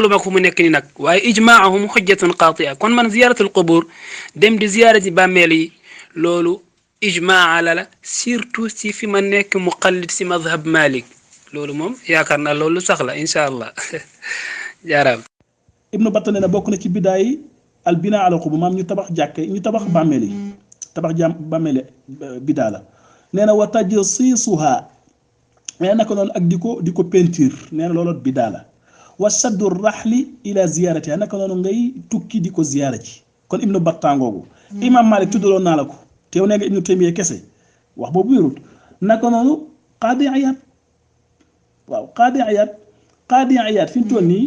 lu ma ko mu nekk ni nag waaye ijmaahum xujjatun qatia kon man ziyaratul qubur dem di ziyara ji bàmmeel yi loolu ijmaa la surtout si fi ma nekk muqallid si madhab malik loolu moom yaakaar naa loolu sax la incha allah jaaraam. ibnu batta nee na bokk na ci biddaa yi al binaa ala qubur maam ñu tabax jàkke ñu tabax bàmmeel yi tabax bàmmeel biddaa la nee na wa tajsiisuha nee na ko noonu ak di ko peinture nee na loolu biddaa la wa saddu raxli ila ziyaratiha naka noonu ngay tukki di ko ziyaara ci kon ibnu battangoogu imam malik tuddaloon naa la ko teew nee nga ibnu taymiya kese wax boobu wérut naka noonu qaadi iyaad waaw qaadi iyaad fi mu toll nii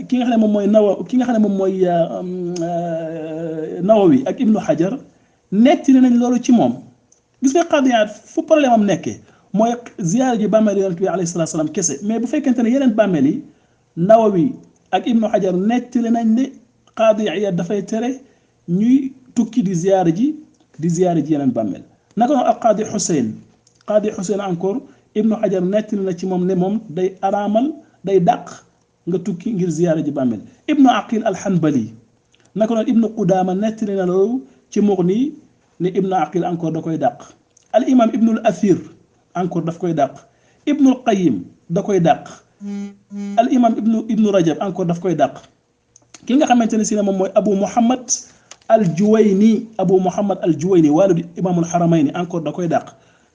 ki nga xam ne moom mooy nawawi ak ibnu xajar nettali nañ loolu ci moom gis nga qaadi iyaad fu problème am nekkee mooy ziyaara ji bàmmeel yonent bi alayhi salaatu salaam kese mais bu fekkente ne yeneen bàmmeel yi nawawi ak ibnu xajar nettali nañ ne qaadi iyaad dafay tere ñuy tukki di ziyaara ji yeneen bàmmeel naka noonu ak qaadi xuseyn encore ibnu xajar nettali na ci moom ne moom day araamal day dàq nga tukki ngir ziyaara ji bàmmeel ibnu aqil alxanbali naka noonu ibnu qudaama nettali na loolu ci mughni ne ibnu aqil encore da koy dàq al imam ibnul athir encore daf koy dàq ibnul qayyim da koy dàq al imam ibnu rajab encore daf koy dàq ki nga xamante ne si ne moom mooy abu muhammad al juwayni walidu imaamul xaramayni encore da koy dàq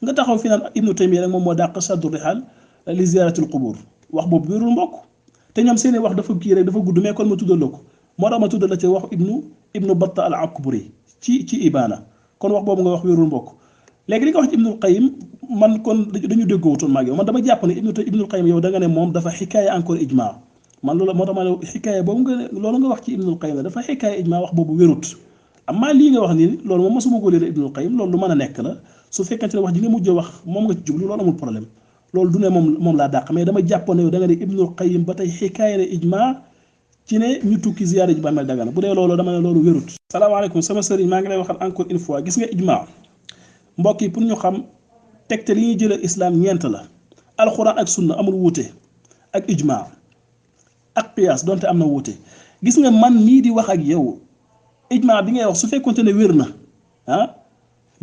nga taxaw fi naan ibnu taymiya rek moom moo dàq saddu rihal li ziyaratul qubur wax boobu wérul mbokk te ñoom seeni wax dafa kii rek dafa gudd mais kon ma tuddal la ko moo tax ma tuddal la ci wax ibnu batta al akburi ci ibaana kon wax boobu nga wax wérul mbokk léegi li nga wax ci ibnul qayyim man kon dañu déggoowutoon maag yow man dama jàpp ne ibnul qayyim yow da nga ne moom dafa xikaaya encore ijmaa man loolu moo tax ma ne xikaaya boobu loolu nga wax ci ibnul qayyim la dafa xikaaya ijmaa wax boobu wérut amma lii nga wax nii loolu moom mosuma ko léeg ibnul qayyim loolu lu mën a nekk la su fekkente ne wax ji nga mujj wax moom nga ci jublu loolu amul problème loolu du ne moom laa dàq mais dama jàppoon ne yow da nga ne ibnul qayyim ba tey xikaaya la ijmaa ci ne ñu tukki ziyaara ji bàmmeel dagana bu dee loolu dama ne loolu wérut salaamaaleykum sama sëriñ maa ngi lay waxal encore une fois gis nga ijmaa mbokk yi pour ñu xam tegte li ñuy jëlee islam ñeent la alxuraan ak sunna amul wuute ak ijmaa ak qiyaas donte am na wuute gis nga man mii di wax ak yow ijmaa bi ngay wax su fekkonte ne wér na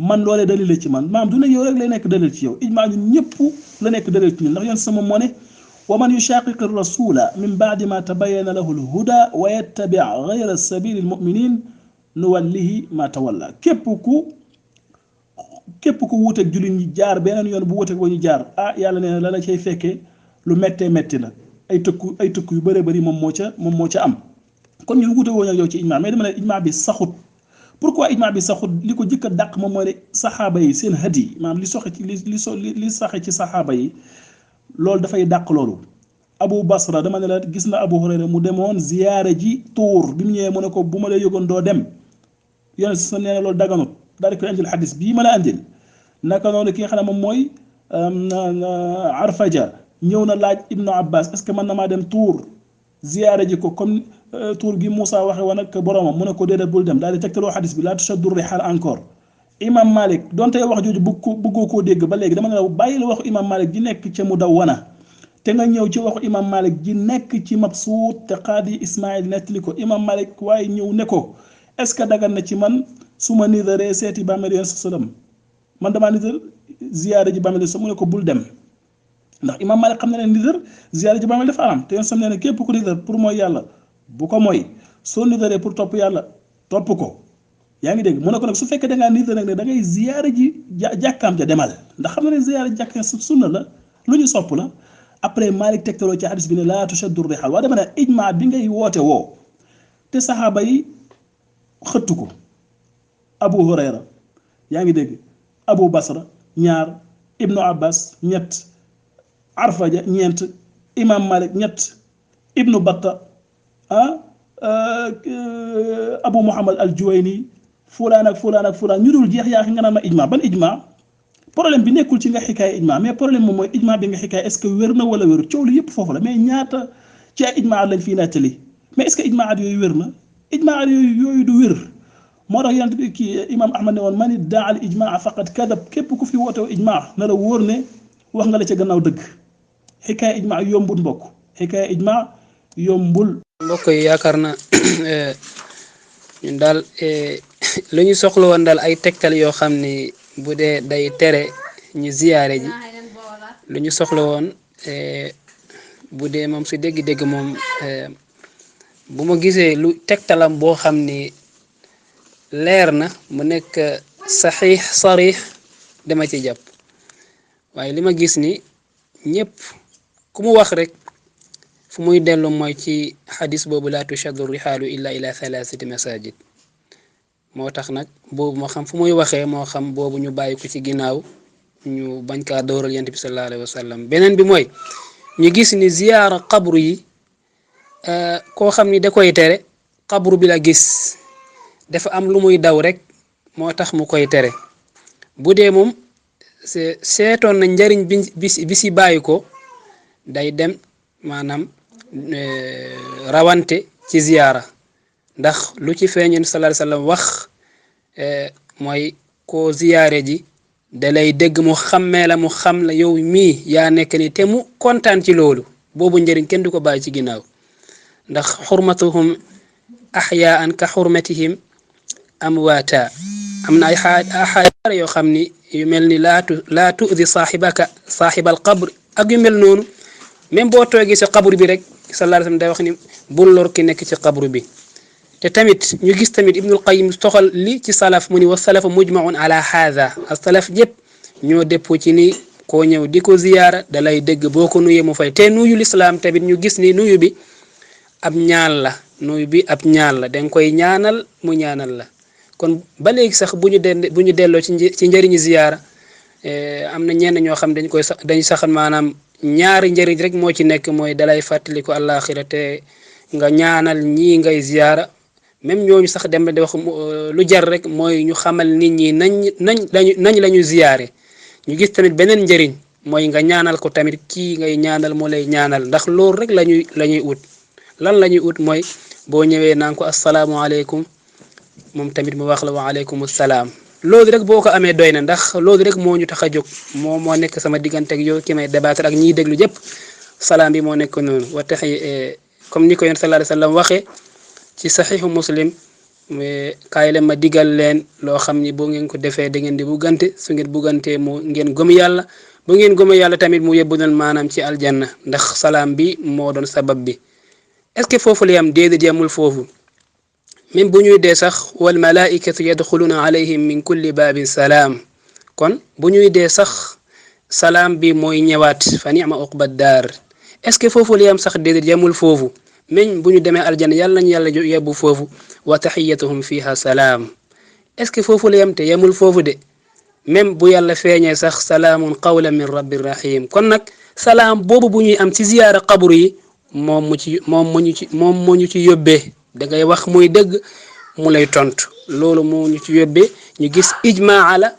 man loolee dalil la ci man maam du ne yow rek lay nekk dalil ci yow ijmaa ñun ñëpp la nekk dalil ci ñun ndax yoon sama moo ne wa man yushaqiqi rasula min baadi ma tabayyana lahu lhuda wa yattabi gayra sabili lmuminin nuwallihi ma tawalla képp ku wuuteeg jullit ñi jaar beneen yoon bu wuuteeg ba ñu jaar yàlla nee na la la cay fekkee lu méttee métti la ay tëkku yu bëree bëri moom moo ca am kon ñun wuute woo ak yow ci ijmaa mais dama ne ijmaa bi saxut pourquoi ijmaa bi saxut li ko jëkk a dàq moom mooy ne saxaaba yi seen hadi maanaam li saxe ci saxaaba yi loolu dafay dàq loolu Abu Basra dama ne la gis na Abu Hurayra mu demoon ziyaare ji Tuur bi mu ñëwee mu ne ko bu ma lay yëgoon doo dem yéen sa nee na loolu daganut daal di koy indil xadis bii ma la andil naka noonu ki nga xam ne moom mooy Arfaja ñëw na laaj Ibnu Abbas est-ce que mën na maa dem Tuur ziyaare ji ko comme Tuur gi Moussa waxe woon ak boromam mu ne ko déedéet bul dem daal di tegtaloo xadis bi laa tushaddu rihaal encore imam Malik donte wax jooju bëggoo koo dégg ba léegi dama ne la bàyyi la waxu imam Malik ji nekk ca Mudawwana te nga ñëw ci waxu imam Malik ji nekk ci Mabsuut te qaadi Ismaïl nettali ko imam Malik waaye ñëw ne ko est-ce que dagan na ci man su ma nidaree seeti bàmmeel yoon sallam man damaa nidar ziyaare ji bàmmeel mu ne ko bul dem ndax imam Malik xam na ne nidar ziyaare ji bàmmeel dafa aram te yoon sam nee ne képp ku nidar pour mooy yàlla bu ko mooy soo nidaree pour topp yàlla topp ko yaa ngi dégg mu ne ko nag su fekkee da ngaa nidar nag ne da ngay ziyaare ji jàkkaam ja demal ndax xam na ne ziyaare ji jàkkaam sunna la lu ñu sopp la après Malik tegtaloo ci hadis bi ne laa tushaddu rihaal waa dama ne ijmaa bi ngay woote woo te saxaaba yi xëttu ko Abu Hurayra yaa ngi dégg Abu Basra ñaar Ibnu Abbas ñett Arfaja ñeent imam Malik ñett Ibnu Batta Abu Muhammad al Juwayni fulaan ak fulaan ñu dul jeex yaa nga naan ma ijmaa ban ijmaa problème bi nekkul ci nga xikaaya ijmaa mais problème moom mooy ijmaa bi nga xikaaya est-ce que wér na wala wéru coow li yëpp foofu la mais ñaata ci ay ijmaa lañ fii nettali mais est-ce que ijmaa yooyu wér na ijmaa yooyu du wér moo tax yonent bi kii imam Ahmad ne woon man iddaa al ijmaa faqad kadab képp ku fi wootew ijmaa na la wóor ne wax nga la ca gannaaw dëgg xikaaya ijmaa yombut mbokk xikaaya ijmaa yombul. mbokk yi yaakaar na ñun daal lu ñu soxla woon daal ay tegtal yoo xam ni bu dee day tere ñu ziyaare ji lu ñu soxla woon bu dee moom si dégg-dégg moom bu ma gisee lu tegtalam boo xam ni leer na mu nekk saxiix sarix dama ci jàpp waaye li ma gis ni ñëpp ku mu wax rek fu muy dellu mooy ci xadis boobu laa tushaddu rihaalu illa ila thalathati masajid moo tax nag boobu moo xam fu muy waxee moo xam boobu ñu bàyyi ko ci ginnaaw ñu bañ kaa dooral yonent bi sallallahu alayhi wa sallam beneen bi mooy ñu gis ni ziyaara qabru yi koo xam ni da koy tere qabru bi la gis dafa am lu muy daw rek moo tax mu koy tere bu dee moom seetoon na njariñ bi si bàyyi ko day dem maanaam rawante ci ziyaara ndax lu ci feeñeen sallallahu alayhi wasallam wax mooy koo ziyaare ji da lay dégg mu xammee la mu xam la yow mii yaa nekk ni te mu kontaan ci loolu boobu njëriñ kenn du ko bàyyi ci ginnaaw ndax xurmatuhum axyaan ka xurmatihim amwaata am na ay xaar yoo xam ni yu mel ni laa tu'di saaxibal qabr ak yu mel noonu même boo toogee ci qabru bi rek sallallahu alayhi wasallam day wax ni bul lor ki nekk ci qabru bi te tamit ñu gis tamit ibnul qayyim toxal li ci salaf mu ni wa salafu mujmaun ala haada as salaf yëpp ñoo dëppoo ci ni koo ñëw di ko ziyaara da lay dégg boo ko nuyee mu fay te nuyu lislaam tamit ñu gis ni nuyu bi ab ñaan la nuyu bi ab ñaan la danga koy ñaanal mu ñaanal la kon ba léegi sax bu ñu delloo ci njëriñu ziyaara am na ñenn ñoo xam dañ saxal maanaam ñaari njëriñ rek moo ci nekk mooy dalay fàttali ko àllaaxira te nga ñaanal ñii ngay ziyaara même ñooñu sax dem na di wax lu jar rek mooy ñu xamal nit ñi nañ la ñu ziyaare ñu gis tamit beneen njëriñ mooy nga ñaanal ko tamit kii ngay ñaanal moo lay ñaanal ndax loolu rek la ñuy ut lan la ñuy ut mooy boo ñëwee naan ko asalaamualeykum moom tamit mu wax la wa aleykum salaam loolu rek boo ko amee doy na ndax loolu rek moo ñu tax a jóg moo nekk sama diggante ak yow ki may débattre ak ñiy déglu jëpp salaam bi moo nekk noonu wa taxi comme ni ko yonent sallallahu alayhi wasallam waxee ci saxiixu muslim kaay leen ma digal leen loo xam ni boo ngeen ko defee da ngeen di buggante su ngeen buggantee mu ngeen gëm yàlla bu ngeen gëm yàlla tamit mu yóbbu leen maanaam ci aljanna ndax salaam bi moo doon sabab bi est-ce que foofu la yam déedéet yamul foofu même bu ñuy dee sax wal malaikatu yadxuluna alayhim min kulli baabin salaam kon bu ñuy dee sax salaam bi mooy ñëwaat fa ni'ma uqbad daar est-ce que foofu li am sax déedéet yamul foofu même bu ñu demee aljanna yàlla nañu yàlla yebbu foofu wa taxiyatuhum fiha salaam est-ce que foofu li am te yamul foofu de même bu yàlla feeñee sax salaamun qawlan min rabbir rahim kon nag salaam boobu bu ñuy am ci ziyaara qabru yi moom moo ñu ci yóbbee da ngay wax muy dëgg mu lay tontu loolu moo ñu ci yóbbee ñu gis ijmaa la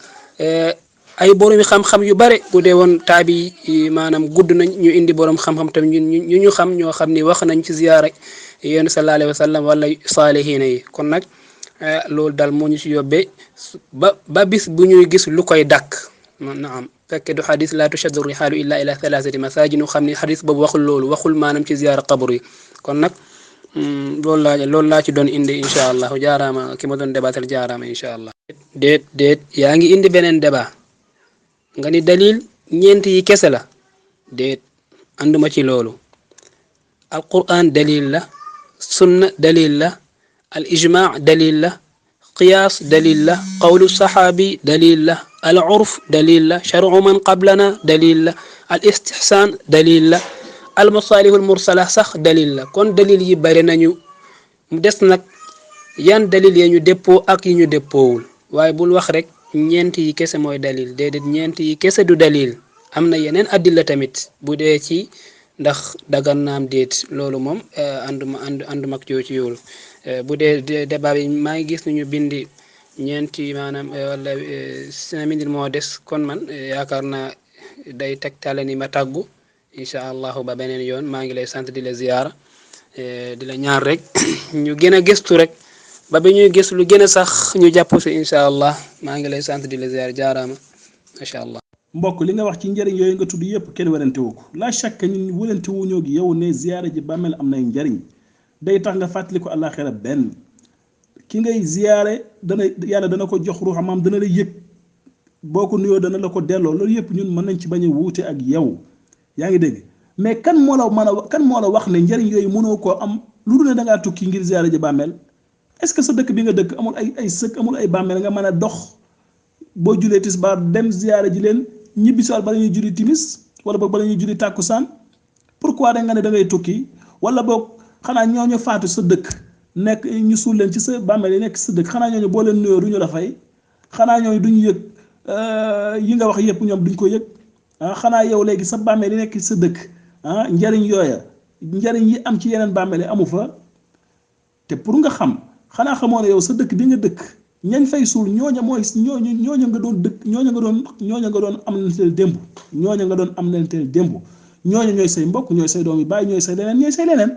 ay borom xam-xam yu bare bu dee woon taabi maanaam gudd nañ ñu indi borom xam-xam tamit ñu xam ñoo xam ni wax nañ ci ziyaara yéen sallallahu alayhi wa sallam wala saalihiina yi kon nag loolu daal moo ñu ci yóbbee ba bis bu ñuy gis lu koy dàkk naam fekke du xadis laa tushaddu rihaalu illa ila thalathati masajid ñu xam ni xadis boobu waxul maanaam ci ziyaara qabru yi kon nag loolu laa ci doon indi incha allah jaaraama ki ma doon débattal jaaraama incha allah. déet yaa ngi indi beneen débat nga ni dalil ñeent yi kese la déet anduma ci loolu alquran dalil la sunna dalil la al ijmaa dalil la qiyaas dalil la qawlu saxaabi dalil la al urf dalil la shar'u man qablana dalil la al istihsaan dalil la al masaalihul mursala sax dalil la kon dalil yi bari nañu mu des nag yan dalil ya ñu dëppoo ak yi ñu dëppoowul waaye bul wax rek ñeent yi kese mooy dalil déedéet ñeent yi kese du dalil am na yeneen addila tamit bu dee ci ndax dagan naam déet loolu moom ànduma ak yow ci yoolu bu dee débat bi maa ngi gis nañu bindi ñeenti maanaam wala 5 minutes moo des kon man yaakaar naa day tegtale ni ma tàggu incha allahu ba beneen yoon maa ngi lay sant di la ziyaara di la ñaar rek ñu gën a gëstu rek ba bi ñuy gëstu lu gën a sax ñu jàpp si incha allah maa ngi lay sant di la ziyaara jaaraama macha allah mbokk li nga wax ci njëriñ yooyu nga tudd yépp kenn werante wu ko la chaque ñun werante wu ñoo gi yow ne ziyaara ji bàmmeel am nay njariñ day tax nga fàttali ko àllaaxira benn ki ngay ziyaare dana yàlla dana ko jox ruuxam maam dana la yëg boo ko nuyoo dana la ko delloo loolu yëpp ñun mën nañ ci bañ a wuute ak yow yaa ngi dégg mais kan moo la mën a kan moo la wax ne njëriñ yooyu mënoo koo am lu dul ne da ngaa tukki ngir ziyaare ji bàmmeel est-ce que sa dëkk bi nga dëkk amul ay sëkk amul ay bàmmeel nga mën a dox boo julee tisbaar dem ziyaare ji leen ñibbi si waat bala ñuy julli timis wala boog bala ñuy julli tàkkusaan pourquoi da nga ne da ngay tukki wala boog xanaa ñooñu faatu sa dëkk nekk ñu suul leen ci sa bàmmeel yi nekk sa dëkk xanaa ñooñu boo leen nuyoo du ñu la fay xanaa ñooñu duñu yëg yi nga wax yëpp ñoom duñ ko yëg xanaa yow léegi sa bàmmeel yi nekk sa dëkk njariñ yooya njariñ yi am ci yeneen bàmmeel yi amu fa te pour nga xam xanaa xamoo ne yow sa dëkk bi nga dëkk ñañ fay suul ñooña mooy ñooña nga doon dëkk ñooña nga doon am lenteel démb ñooña nga doon am lenteel démb ñooña ñooy say mbokk ñooy say doom yi bàyyi ñooy say leneen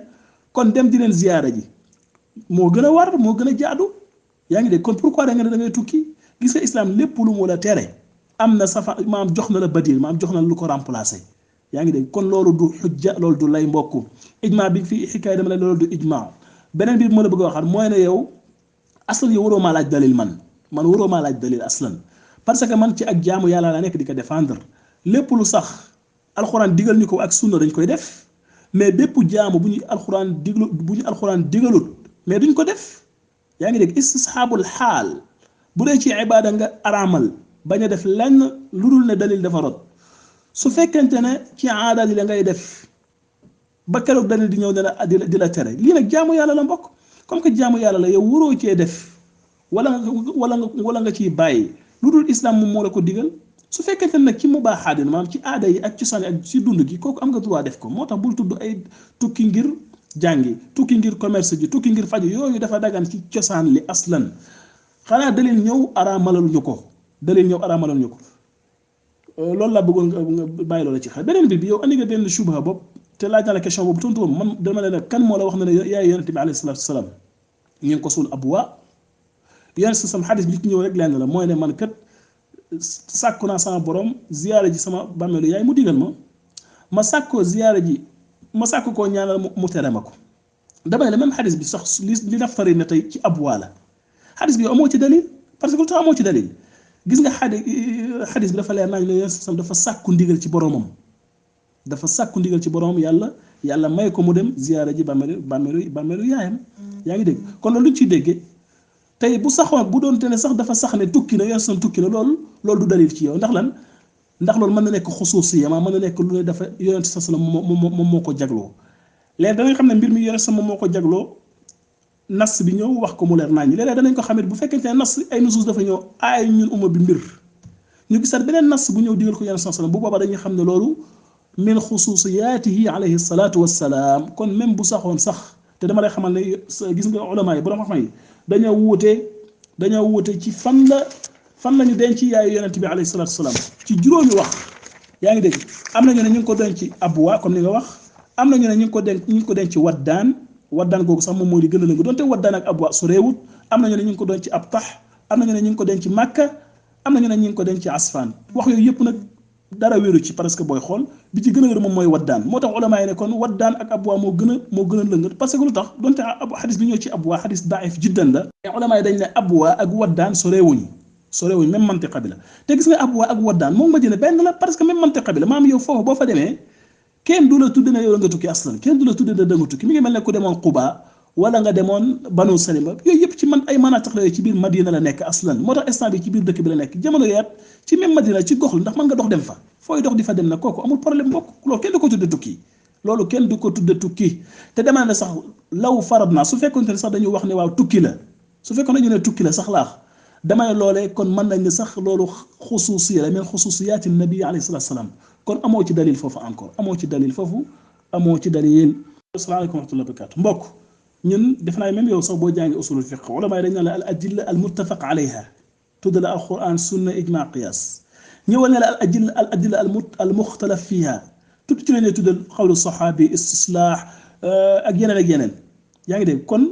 kon dem di leen ziyaara ji moo gën a war moo gën a jaadu yaa ngi dégg kon pourquoi da nga ne da ngay tukki gis nga islam lépp lu mu la tere am na safa maam jox na la badil maam jox na la lu ko remplacer yaa ngi dégg kon loolu du xujja loolu du lay mbokk ijma bi fi xikaay dama la loolu du ijma beneen bi ma la bëgg a waxaat mooy ne yow aslan yow waroo maa laaj dalil man waroo maa laaj dalil aslan parce que man ci ak jaamu yàlla la nekk di ko défendre lépp lu sax alxuraan digal ñu ko ak sunna dañ koy def mais bépp jaamu bu ñu alxuraan digalut mais duñ ko def yaa ngi dégg istisxaabul xaal bu dee ci ibaada nga araamal bañ a def lenn lu dul ne dalil dafa rot su fekkente ne ci aada yi la ngay def ba keroog dalil di ñëw ne la di la tere lii nag jaamu yàlla la mbokk comme que jaamu yàlla la yow waroo cee def wala nga ciy bàyyi lu dul islam moom moo la ko digal su fekkente ne nag ci mubaaxaat maanaam ci aada yi ak cosaan ak ci dund gi kooku am nga droit def ko moo tax bul tudd ay tukki ngir jàngi tukki ngir commerce ji tukki ngir faju yooyu dafa dagan ci cosaan li aslan xanaa dalil ñëw araamalal ñu ko loolu laa bëggoon nga bàyyi loola ci xel beneen bi yow andi nga benn shubha bopp te laaj naa la question boobu tontu boobu man dama ne kan moo la wax ne yaay yonent bi alayhi salaatu wasalaam ñu ngi ko suul abwa yonent sa sam xadis bi ci ñëw rek lenn la mooy ne man kat sàkku naa sama borom ziyaara ji sama bàmmeelu yaay mu digal ma sàkkoo ziyaara ji ma sàkk koo ñaanal mu tere ma ko dama ne la même xadis bi sax li naftari ne tey ci abwa la xadis bi yow amoo ci dalil parce que lu tax amoo ci dalil gis nga xadis bi dafa leer nañ ne yonent sam dafa sàkku ndigal ci boromam yàlla may ko mu dem ziyaara ji bàmmeelu yaayam yaa ngi dégg kon loolu luñ ciy déggee tey bu saxoon bu doon te ne sax dafa sax ne tukki na yonent sam tukki na loolu du dalil ci yow ndax loolu mën na nekk xusuusiya mën na nekk lu ne dafa yonent sam moom moo ko jagloo léegi danañ xam ne mbir mi yonent sam moom moo ko jagloo nas bi ñëw wax ko mu leer nañ léeg-léeg danañ ko xamit bu fekkente ne nas ay nusuus dafa ñëw aay ñun umma bi mbir ñu gisaat beneen nas bu ñëw digal ko yonent sam bu boobaa dañuy xam ne loolu min xusuusiyaatihi alayhi salaatu wassalaam kon même bu saxoon sax te dama lay xamal ne gis nga ulama yi borom xam-xam yi dañoo wuute ci fan la ñu denc yaayu yonent bi alayhi salaatu wassalaam ci juróomi wax yaa ngi dégg am na ñu ne ñu ngi ko denc abwa comme ni nga wax am na ñu ne ñu ngi ko denc waddaan googu sax moom mooy li gën a lëngu doonte waddaan ak abwa su réewut am na ñu ne ñu ngi ko denc ab tax am na ñu ne ñu ngi ko denc màkka am na ñu ne ñu ngi ko denc asfaan wax yooyu yëpp nag dara wéeru ci parce que booy xool bi ci gën a wér moom mooy waddaan moo tax ulama yi ne kon waddaan ak abwa moo gën a lëng parce que lu tax doonte xadis bi ñëw ci abwa xadis daif jiddan la mais ulama yi dañ ne abwa ak waddaan soreewuñ même mantiqa bi la te gis nga abwa ak waddaan moom Madina benn la parce que même mantiqa bi la maam yow foofu boo fa demee kenn du la tudde ne yow nga tukki aslan kenn du la tudde ne da nga tukki mi ngi mel ne ku demoon Quba wala nga demoon Banu Salima yooyu yëpp ci ay manatiq la yooyu ci biir Madina la nekk aslan moo tax instant bi ci biir dëkk bi la nekk jamono yaat ci même Madina ci gox la ndax mën nga dox dem fa fooy dox di fa dem nag kooku amul problème bokk loolu kenn du ko tudde tukki te demaa ne sax law farad naa su fekkoon ne sax dañu wax ne waaw tukki la su fekkoon dañu ne tukki la sax laax dama ne loolee kon mën nañ ne sax loolu xusuusiya la min xusuusiyaati nabi alayhi salaatu salaam kon amoo ci dalil foofu amoo ci dalil. asalaamaaleykum wa rahmatullahi wa barakaatu mbokk ñun def naa même yow sax boo jàngi usulul fiqh ulama yi dañ naan la al adilla al muttafaq alayha tudd la alquran sunna ijma qiyas ñëwal ne la al adilla al muxtalaf fiha tudd ci la ñuy tuddal xawlu saxaabi istislah ak yeneen yaa ngi dégg kon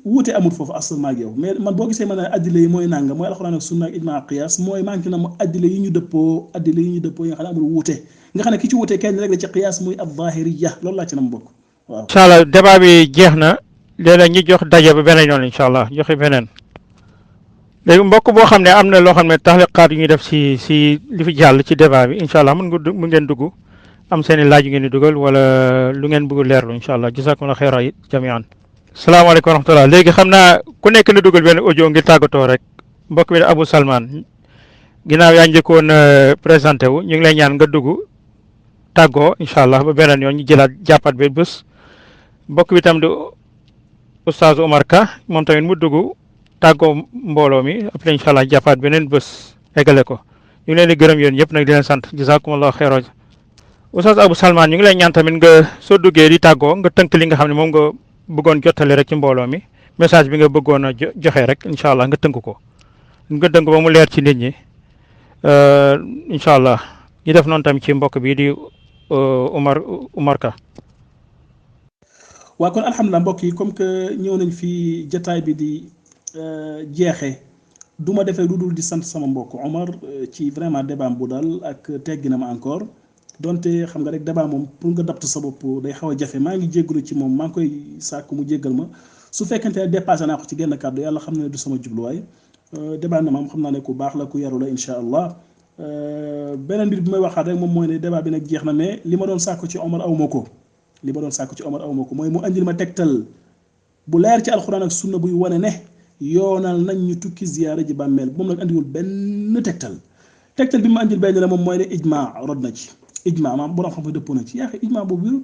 wuute amul foofu aslan ak yow mais man boo gisee ma ne addila yi mooy nanga mooy alxuraan ak sunna ak ijma ak qiyaas mooy manqué na mu addila yi ñu dëppoo yi nga xam ne amul wuute nga xam ne ki ci wuute kenn rek la ci qiyaas muy az-zahiriyya loolu laa ci nam bokk waaw. incha allah débat bi jeex na léeg-léeg ñu jox daje ba beneen yoon incha allah joxe beneen léegi mbokk boo xam ne am na loo xam ne taxliqaat yu ñuy def si li fi jàll ci débat bi incha allah mun ngeen dugg am seen i laaj yu ngeen di dugal wala lu ngeen bëgg leerlu incha allah jazakumullah xayran jamian. salaamaaleykum wa rahmatulah léegi xam naa ku nekk na dugal benn audio ngir tàggatoo rek mbokk bi ne Abou Salman ginnaaw yaa njëkkoon présenté wu ñu ngi lay ñaan nga dugg tàggoo incha allah ba beneen yoon ñu jëlaat jàppaat ba bés mbokk bi tam di oustaz Omar Ka moom tamit mu dugg tàggoo mbooloo mi après incha allah jàppaat beneen bés eggale ko ñu ngi leen di gërëm yéen ñëpp nag di leen sant jazakumullah xayran oustaz Abou Salman ñu ngi lay ñaan tamit nga soo duggee di tàggoo nga tënk li nga xam ne moom nga bëggoon jottali rek ci mbooloo mi message bi nga bëggoon a joxe rek incha allah nga tënk ko ba mu leer ci nit ñi incha allah ñu def noonu tamit ci mbokk bi di Omar Ka. waaw kon alhamdulilah mbokk yi comme que ñëw nañ fi jataay bi di jeexee du ma defee lu dul di sant sama mbokk Omar ci vraiment débat bu daal ak tegginam encore. donte xam nga rek débat moom pour nga dapt sa bopp day xaw a jafe maa ngi jéggalu ci moom maa ngi koy sàkk mu jéggal ma su fekkente ne dépassé naa ko ci genn kàddu yàlla xam na ne du sama jubluwaay débat na moom xam naa ne ku baax la ku yaru la incha allah beneen mbir bi may waxaat rek moom mooy ne débat bi nag jeex na mais li ma doon sàkku ci Omar aw ma ko mooy mu andil ma tegtal bu leer ci alxuraan ak sunna buy wane ne yoonal nañ ñu tukki ziyaara ji bàmmeel moom nag andiwul benn tegtal bi ma andil benn la moom mooy ne ijma rod na ci ijma maam borom xam fa dëppoo na ci yaa ijma boobu wéru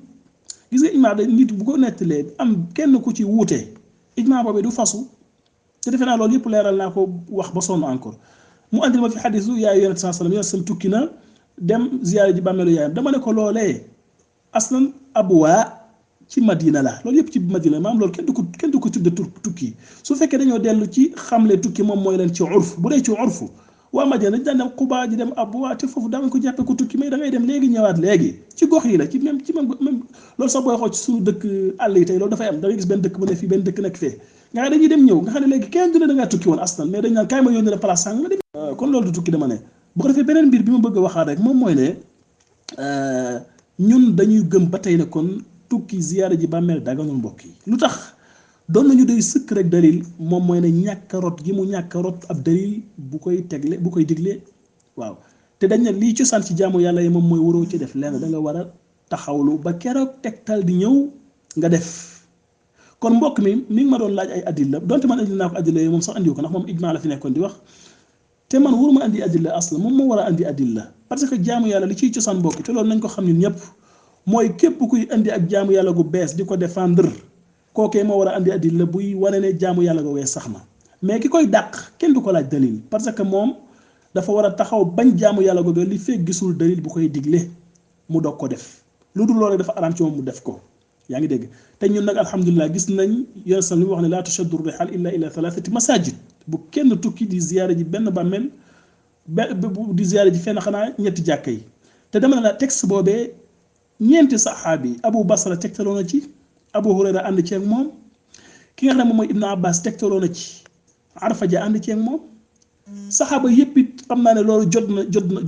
gis nga ijma da nit bu ko nettalee am kenn ku ci wuute ijma boobu du fasu te defe naa loolu yëpp leeral naa ko wax ba sonn encore mu andil ma fi xadisu yaay yonent saa sallam yonent sam tukki na dem ziyaare ji bàmmeelu yaayam dama ne ko loolee aslan abuwaa ci madina la loolu yëpp ci madina maam loolu kenn du ko tudde tukki su fekkee dañoo dellu ci xamle tukki moom mooy leen ci urf bu dee ci urfu waa Madina dañ daan dem Quba di dem Abwa te foofu dama ko jàppee ko tukki mais da ngay dem léegi ñëwaat léegi ci gox yi la ci même loolu sax booy xool ci suñu dëkk àll yi tey loolu dafay am da ngay gis benn dëkk bu ne fii benn dëkk nekk fee nga xam dañuy dem ñëw nga xam ne léegi kenn du ne da ngaa tukki woon aslan mais dañ naan kaay ma yónnee la place sàng nga dem kon loolu du tukki dama ne bu ko defee beneen mbir bi ma bëgg a waxaat rek moom mooy ne ñun dañuy gëm ba tey ne kon tukki ziyaara ji bàmmeel daganul mbokk yi lu tax doon nañu doy sëkk rek dalil moom mooy ne ñàkk rot gi mu ñàkk rot ab dalil bu koy digle waaw te dañ ne lii cosaan ci jaamu yàlla yi moom mooy waroo ci def lenn da nga war a taxawlu ba keroog tegtal di ñëw nga def kon mbokk mi ngi ma doon laaj ay adilla donte man andi naa ko adilla yi moom sax andiwu ko ndax moom ijmaa la fi nekkoon di wax te man waruma andi adilla asla moom moo war a andi adilla parce que jaamu yàlla li ciy cosaan mbokk te loolu nañ ko xam ñun ñëpp mooy képp kuy andi ak jaamu yàlla gu bees di ko défendre kookee moo war a andi adilla buy wane ne jaamu yàlla ga wees sax na mais ki koy dàq kenn du ko laaj dalil parce que moom dafa war a taxaw bañ jaamu yàlla googu li fekk gisul dalil bu koy digle mu doog ko def lu dul loolu dafa araam ci moom mu def ko yaa ngi dégg te ñun nag alhamdulilah gis nañ yonent sam li mu wax ne laa tushaddu rihal ila thalathati masajid bu kenn tukki di ziyaare ji benn bàmmeel di ziyaare ji fenn xanaa ñetti jàkka yi te dama ne la texte boobee ñeenti saxaabi Abu Basra tegtaloo na ci Abu Hurayra ànd ci ak moom ki nga xam ne moom mooy Ibn Abbas tegtaloo na ci Arfa ja ànd ci ak moom saxaaba yëpp it xam naa ne loolu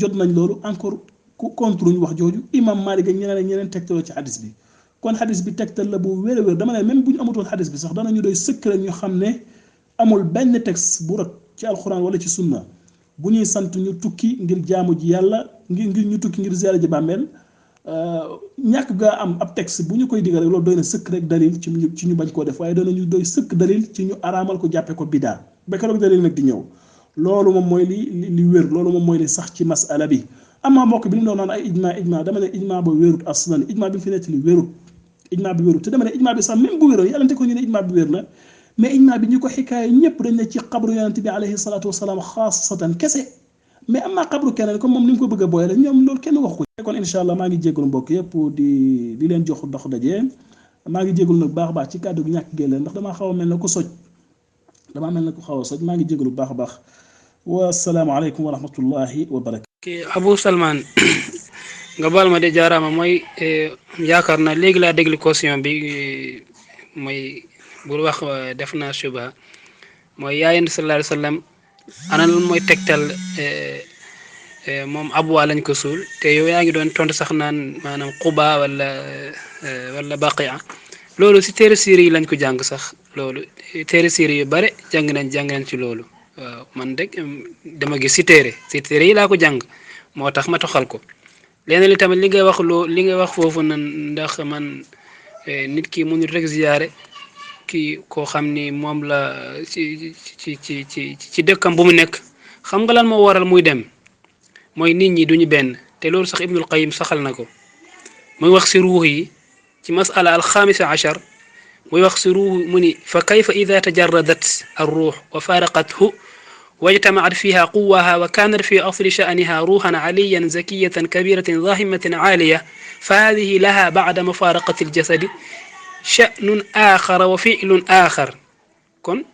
jot nañ loolu encore contre ñu wax jooju imam Malik ak ñeneen tegtaloo ci xadis bi kon xadis bi tegtal la bu wér a wér dama ne même bu ñu amutoon xadis bi sax danañu doy sëkk rek ñu xam ne amul benn texte bu rot ci alxuraan wala ci sunna bu ñuy sant ñu tukki ngir jaamu ji yàlla ngir ñu tukki ngir ziyaara ji bàmmeel ñàkk gaa am ab texte bu ñu koy digal rek loolu doy na sëkk rek dalil ci ñu bañ koo def waaye danañu doy sëkk dalil ci ñu araamal ko jàppe ko bidaa ba keroog dalil nag di ñëw loolu moom mooy li wér loolu moom mooy li sax ci masala bi amaa mbokk bi li mu doon naan ay ijma dama ne ijma ba wérut aslan ijma bi mu fi nettali wérut ijma bi wérut te dama ne ijma bi sax même bu wéroon yàllante ko ñu ne ijma bi wér na mais ijma bi ñu ko xikaaya ñëpp dañ ne ci xabru yonente bi alayhi salaatu wasalaam xaasatan kese mais am naa xabru keneen comme moom ni mu ko bëgg a booyee ñoom loolu kenn wax ko kon incha allah maa ngi jégalu mbokk yëpp di leen jox dox daje maa ngi jégalu nag baax a baax ci kàddu gi ñàkk génn ndax damaa xaw a mel ne ku soj damaa mel ne ku xaw a soj maa ngi jégalu baax a baax wasalaamaaleykum wa rahmatullahi wa barakatu. Abou Salman nga baal ma de jaaraama mooy yaakaar na léegi laa déglu question bi mooy bul wax def naa suba mooy yaayent sallallahu alayhi wa sallam ana lan mooy tegtal moom abwa lañ ko suul te yow yaa ngi doon tontu sax naan maanaam Quba wala Baqia loolu si téere siiri yi lañ ko jàng sax loolu téere siiri yu bare jàng nañ ci loolu waaw man rek dama gis si téere yi laa ko jàng moo tax ma toxal ko leneen li tamit li nga wax foofu nan ndax man nit ki mënul rek ziyaare kii koo xam ni moom la ci dëkkam bu mu nekk xam nga lan moo waral muy dem mooy nit ñi duñu benn te loolu sax Ibnul Qayyim saxal na ko muy wax si ruux yi ci masala alxamisa achar muy wax si ruux mu ni fa kayfa ida tajarradat alruux wa faraqathu واجتمعت فيها قواها وكانت في أصل شأنها روحا عليا زكية كبيرة ظاهمة عالية فهذه لها بعد مفارقة الجسد شأن آخر وفعل آخر kon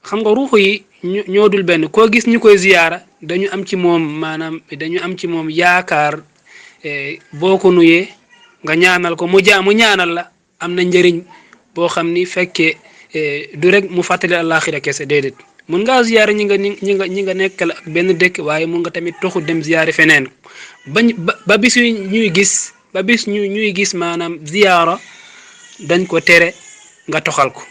xam nga ruux yi ñoo dul benn koo gis ñu koy ziyaara dañu am ci moom maanaam dañu am ci moom yaakaar boo ko nuyee nga ñaanal ko mu ñaanal la am na njëriñ boo xam ni fekkee du rek mu fàttali àllaaxira kese déedéet mun ngaa ziyaare ñi nga nekkal ak benn dëkk waaye mun nga tamit toxu dem ziyaare feneen ba bis ñuy gis maanaam ziyaara dañ ko tere nga toxal ko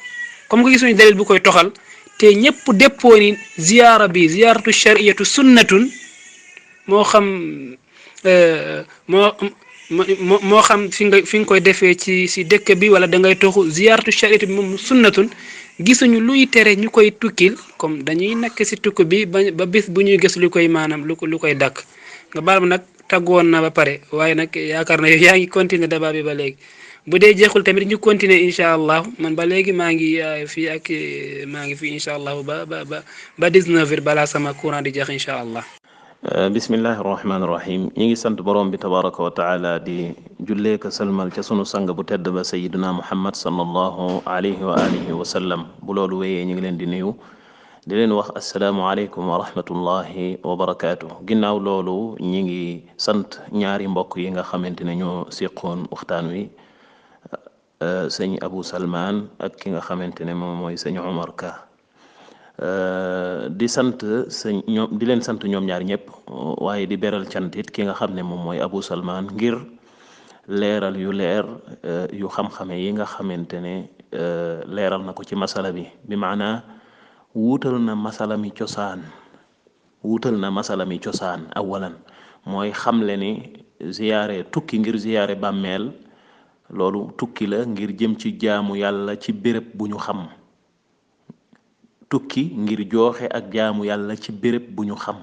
comme nga gisuñu dalil bu koy toxal te ñëpp déppoo ni ziyaaratu shariyatu sunnatun moo xam moo xam fi nga koy defee ci dëkk bi wala da ngay toxu ziyaaratu shariyatu bi moom sunnatun gisuñu luy tere ñu koy tukkil comme dañuy nekk ci tukk bi ba bis bu ñuy gis lu koy maanaam lu koy dàkk nga baal ma nag tàggoon na ba pare waaye nag yaakaar na yaa ngi continuer débat bi ba léegi bu dee jeexul tamit ñu continuer incha allah man ba léegi maa ngi fii incha allah ba 19h balaa sama courant di jeex incha allah. bismillahi rahmaani rahim ñi ngi sant borom bi tabaraka wa taala di jullee ko salmal ca sunu sang bu tedd ba sayiduna muhammad sallallahu alayhi wa alihi wa sallam bu loolu wéyee ñu ngi leen di nuyu di leen wax asalaamualeykum wa rahmatullahi wa barakaatu ginnaaw loolu ñi ngi sant ñaari mbokk yi nga xamante ne ñoo siqoon waxtaan wi sëñ Abu Salman ak ki nga xamante ne moom mooy sëñ Omar Ka di leen sant ñoom ñaar ñëpp waaye di beral cant it ki nga xam ne moom mooy Abu Salman ngir leeral yu leer yu xam-xame yi nga xamante ne leeral na ko ci masala bi maanaa wuutal na masala mi cosaan awalan mooy xamle ni tukki ngir ziyaare bàmmeel loolu tukki la ngir jëm ci jaamu yàlla ci béréb bu ñu xam tukki ngir jooxe ak jaamu yàlla ci béréb bu ñu xam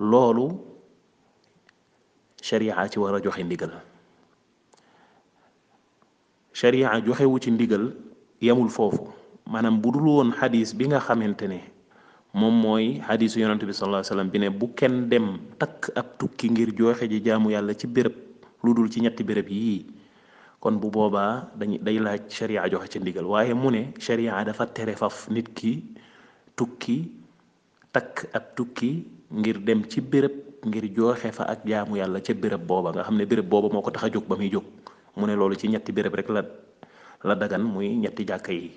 loolu sharia ci war a joxe ndigal sharia joxewu ci ndigal yemul foofu maanaam bu dul woon xadis bi nga xamante ne moom mooy xadisu yonante bi sallallahu alayhi wasallam bi ne bu kenn dem takk ab tukki ngir jooxe ji jaamu yàlla ci béréb lu dul ci ñetti béréb yii kon bu boobaa day laaj sharia joxe ci ndigal waaye mu ne sharia dafa tere faf nit ki tukki takk ab tukki ngir dem ci béréb ngir jooxe fa ak jaamu yàlla ca béréb booba nga xam ne béréb booba moo ko tax a jóg ba muy jóg mu ne loolu ci ñetti béréb rek la dagan muy ñetti jàkka yi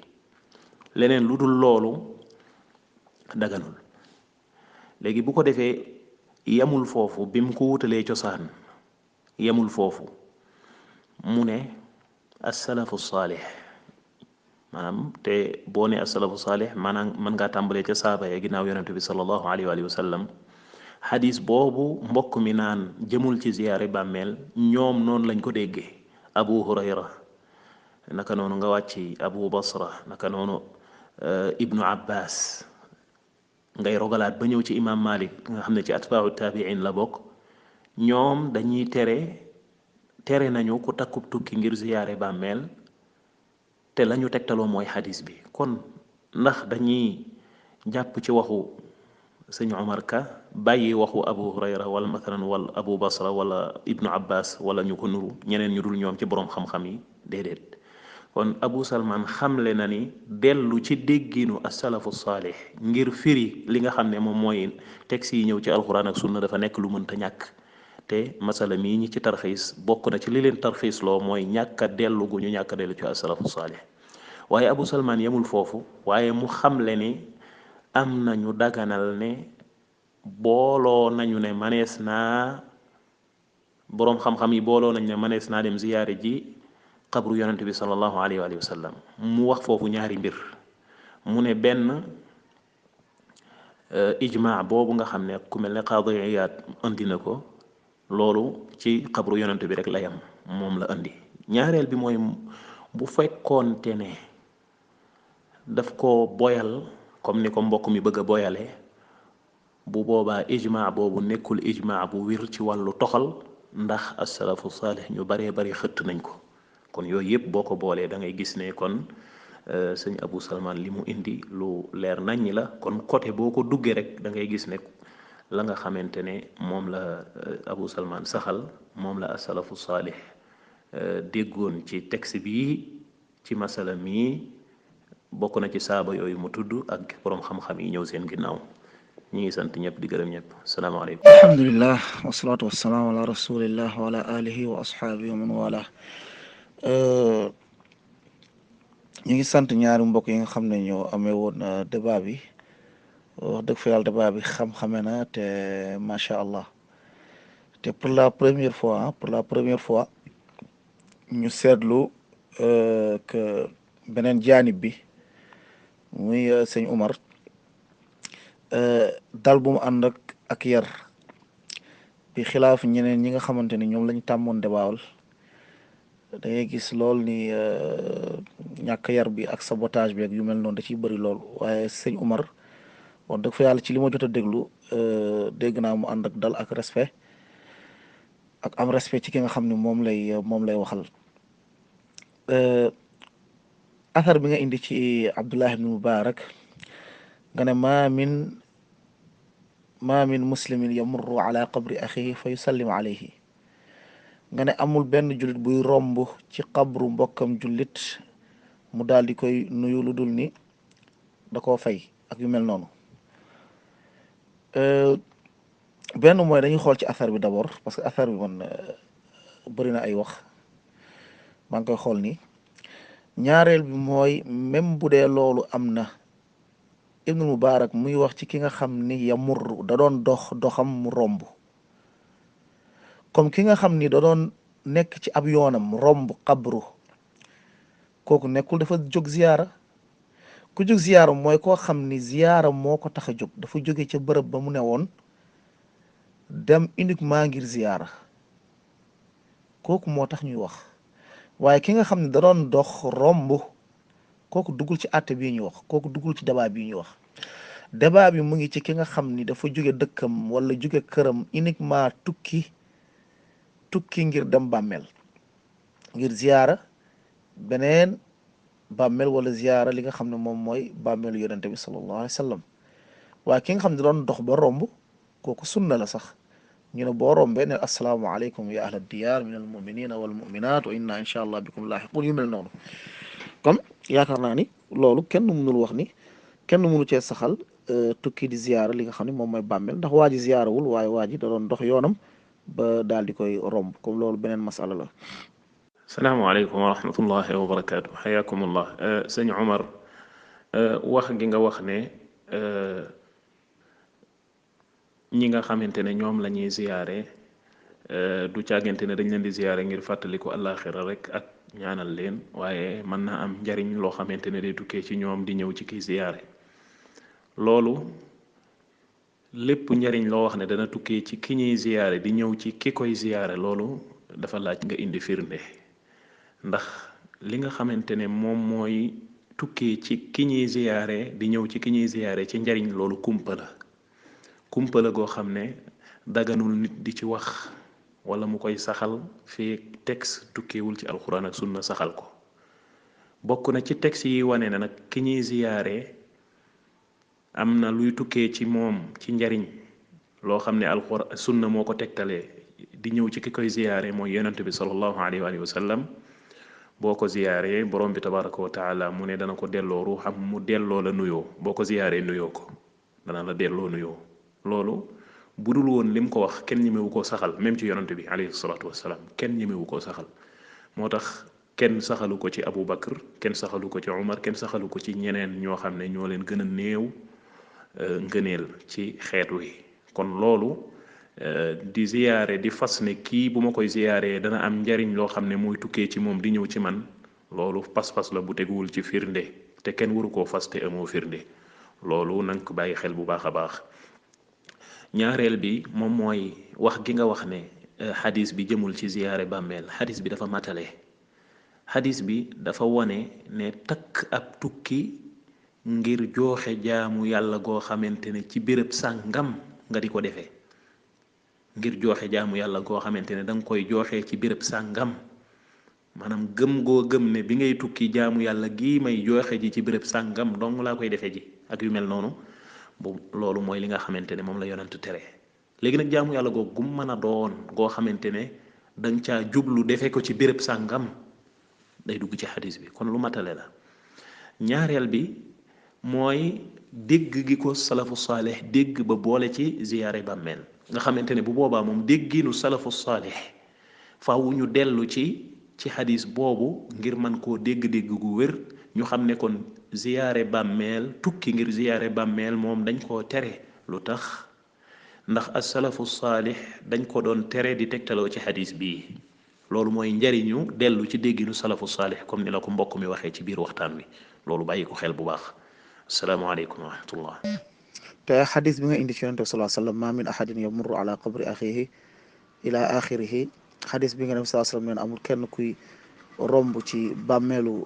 leneen lu dul loolu daganul léegi bu ko defee yemul foofu bi mu ko wutalee cosaan yemul foofu mu ne as-salafu saalih maanaam te boo ne as-salafu saalih maanaam mën ngaa tàmbalee ca saaba ya ginnaaw yonente bi sallallahu alayhi wa sallam xadis boobu mbokk mi naan jëmul ci ziyaare bàmmeel ñoom noonu lañ ko déggee abu hurayra naka noonu nga wàcc abu basra naka noonu ibnu abbas ngay rogalaat ba ñëw ci imam malik nga xam ne ci atbaaru taabiin la bokk ñoom dañuy tere nañu ku takkub tukki ngir ziyaare bàmmeel te lañu tegtaloo mooy xadis bi kon ndax dañuy jàpp ci waxu sëñ Omar Ka bàyyi waxu abu hurayra wala mathalan wala abu basra wala ibnu abbas wala ñu ko nuru ñeneen ñu dul ñoom ci boroom xam-xam yi déedéet kon abu salman xamle na ni dellu ci dégginu as-salafu saalih ngir firi li nga xam ne moom mooy texte yi ñëw ci alquran ak sunna dafa nekk lu mënta ñàkk te masala mii ñi ci tarxiis bokk na ci li leen tarxiis loo mooy ñàkk a dellu gu ñu ñàkk a dellu ci asalafu saalih waaye Abu Salman yemul foofu waaye mu xamle ni am na ñu daganal ne booloo nañu ne manees naa boroom xam-xam yi booloo nañu ne manees naa dem ziyaare ji xabru yonente bi sallallahu alayhi wa sallam mu wax foofu ñaari mbir mu ne benn ijmaa boobu nga xam ne ku mel ne Qaadi Iyaad andi na ko loolu ci xabru yonent bi rek la yam moom la andi ñaareel bi mooy bu fekkoonte ne daf ko boyal comme ni ko mbokk mi bëgg a boyalee bu boobaa ijmaa boobu nekkul ijmaa bu wir ci wàllu toxal ndax as-salafu saalih ñu baree bari xëtt nañ ko kon yooyu yëpp boo ko boolee da ngay gis ne kon sëñ Abu Salman li mu indi lu leer naññi la kon côté boo ko duggee rek da ngay gis ne la nga xamante ne moom la Abu Salman saxal moom la asalafu saalih déggoon ci texte bi ci masala mii bokk na ci saaba yooyu mu tudd ak boroom xam-xam yi ñëw seen ginnaaw ñi ngi sant ñëpp di gërëm ñëpp salaamaaleykum. alhamdulillah wasalaatu wasalaamu ala rasulillah wa ala alihi wa ashaabihi wa man wala ñu ngi sant ñaari mbokk yi nga xam ne ñoo amee woon débat bi wax dëgg fa yàlla débat bi xam-xame na te macha allah te pour la première fois ñu seetlu que beneen jaanib bi muy sëñ Umar dal bu mu ànd ak yar bi xilaaf ñeneen ñi nga xamante ni ñoom lañu tàmmoon débaawal da ngay gis lool ni ñàkk yar bi ak sabotage bi ak yu mel noonu da ciy bëri lool waaye sëñ Umar wax dëgg fa yàlla ci li ma jot a déglu dégg naa mu ànd ak dal ak respect ak am respect ci ki nga xam ne moom lay waxal athar bi nga indi ci Abdullah ibn Mubarak nga ne ma min muslimin yamurru ala qabri axihi fa yusallim alayhi nga ne amul benn jullit buy romb ci qabru mbokkam jullit mu daal di koy nuyu lu dul ni da koo fay ak yu mel noonu benn mooy dañuy xool ci athar bi d'abord parce que athar bi man bëri na ay wax maa ngi koy xool nii ñaareel bi mooy même bu dee loolu am na Ibnu Mubarak muy wax ci ki nga xam ni yamurru da doon doxam mu romb comme ki nga xam ni da doon nekk ci ab yoonam romb qabru kooku nekkul dafa jóg ziyaara ku jóg ziyaara mooy koo xam ni ziyaara moo ko tax a jóg dafa jóge ca bërëb ba mu ne woon dem uniquement ngir ziyaara kooku moo tax ñuy wax waaye ki nga xam ne da doon dox romb kooku duggul ci àtte bii ñuy wax kooku duggul ci débat bii ñuy wax débat bi mu ngi ci ki nga xam ni dafa jóge dëkkam wala jóge këram uniquement tukki ngir dem bàmmeel ngir ziyaara beneen bàmmeel wala ziyaara li nga xam ne moom mooy bàmmeelu yonente bi sallallahu alayhi wa sallam waaye ki nga xam ne da doon dox ba romb kooku sunna la sax ñu ne boo rombee ne assalaamu aleykum ya ahla diyaar min al muminina wal muminat wa inna insha allah bikum laaxiqun yu mel noonu comme yaakaar naa ni loolu kenn mënul wax ni kenn mënu cee saxal tukki di ziyaara li nga xam ne moom mooy bàmmeel ndax waa ji ziyaarawul waaye waa ji da doon dox yoonam ba daal di koy romb comme loolu beneen masala la. salaamaaleykum wa rahmatullahi wa barakaatu xayaakumullah sëñ Omar wax gi nga wax ne ñi nga xamante ne ñoom la ñuy ziyaare du càggante ne dañ leen di ziyaare ngir fàttaliku àllaaxira rek ak ñaanal leen waaye mën naa am njariñ loo xamante ne day tukkee ci ñoom di ñëw ci kiy ziyaare loolu lépp njariñ loo wax ne dana tukkee ci ki ñuy ziyaare di ñëw ci ki koy ziyaare loolu dafa laaj nga indi firnde ndax li nga xamante ne moom mooy tukkee ci ki ñuy ziyaare di ñëw ci ki ñuy ziyaare ci njariñ loolu kumpa la goo xam ne daganul nit di ci wax wala mu koy saxal fii texte tukkeewul ci alxuraan ak sunna saxal ko bokk na ci texte yi wane ne nag ki ñuy ziyaare am na luy tukkee ci moom ci njariñ loo xam ne alxuraan sunna moo ko tegtalee di ñëw ci ki koy ziyaare mooy yonent bi sallallahu alayhi wa sallam boo ko ziyaaree borom bi tabaraka wa taala mu ne dana ko delloo ruuxam mu delloo la nuyoo boo ko ziyaaree nuyoo ko dana la delloo nuyoo loolu bu dul woon lim ko wax kenn ñemewu koo saxal même ci yonante bi alayhi salaatu wassalaam kenn ñemewu koo saxal moo tax kenn saxalu ko ci Abu Bakr kenn saxalu ko ci Umar kenn saxalu ko ci ñeneen ñoo xam ne ñoo leen gën a néew ngëneel ci xeet wi kon loolu di ziyaare di fas ne kii bu ma koy ziyaaree dana am njariñ loo xam ne mooy tukkee ci moom di ñëw ci man loolu pas-pas la bu teguwul ci firnde te kenn waru koo fas te amoo firnde loolu nanga ko bàyyi xel bu baax a baax ñaareel bi moom mooy wax gi nga wax ne xadis bi jëmul ci ziyaare bàmmeel xadis bi dafa matale xadis bi dafa wone ne takk ab tukki ngir jooxe jaamu yàlla goo xamante ne ci béréb sàngam nga di ko defee ngir jooxe jaamu yàlla goo xamante ne da nga koy jooxee ci béréb sàngam maanaam gëm goo gëm ne bi ngay tukki jaamu yàlla gii may jooxe ji ci béréb sàngam dong laa koy defee ji ak yu mel noonu boobu loolu mooy li nga xamante ne moom la yonent tere léegi nag jaamu yàlla goo gum mën a doon goo xamante ne danga caa jublu defee ko ci béréb sàngam day dugg ci xadis bi kon lu matale la ñaareel bi mooy dégg gi ko salafu saalih dégg ba boole ci ziyaare bàmmeel nga xamante ne bu boobaa moom dégginu salafu saalih faaw ñu dellu ci xadis boobu ngir man koo dégg-dégg gu wér ñu xam ne kon ziyaare bàmmeel tukki ngir ziyaare bàmmeel moom dañ koo tere lu tax ndax as-salafu saalih dañ ko doon tere di tegtaloo ci xadis bii loolu mooy njariñu dellu ci dégginu salafu saalih comme ni la ko mbokk mi waxee ci biir waxtaan wi loolu bàyyi ko xel bu baax asalaamaaleykum wa rahmatullah te xadis bi nga indi ci yonent bi sallallahu alayhi wa sallam ma min ahadin yamurru ala qabri axihi ila axirihi xadis bi nga dem sallallahu alayhi wa sallam neen amul kenn kuy romb ci bàmmeelu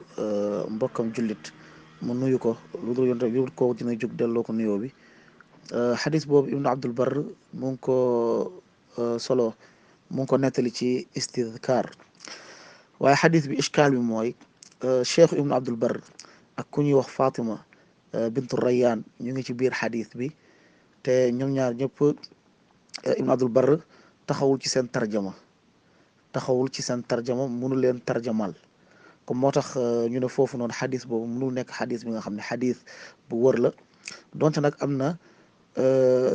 mbokkam jullit mu nuyu ko lu dul yonent bi ko dina jóg delloo ko nuyoo bi xadis boobu ibnu abdul bar mu ngi ko solo mu ngi ko nettali ci istidkaar waaye xadis bi ishkaal bi mooy cheikh ibnu abdul bar ak ku ñuy wax Fatima bintu Rayyan ñu ngi ci biir xadis bi te ñoom ñaar ñëpp ibnu abdul bar taxawul ci seen tarjama mënu leen tarjamal comme moo tax ñu ne foofu noonu xadis boobu mënul nekk xadis bi nga xam ne xadis bu wër la donte nag am na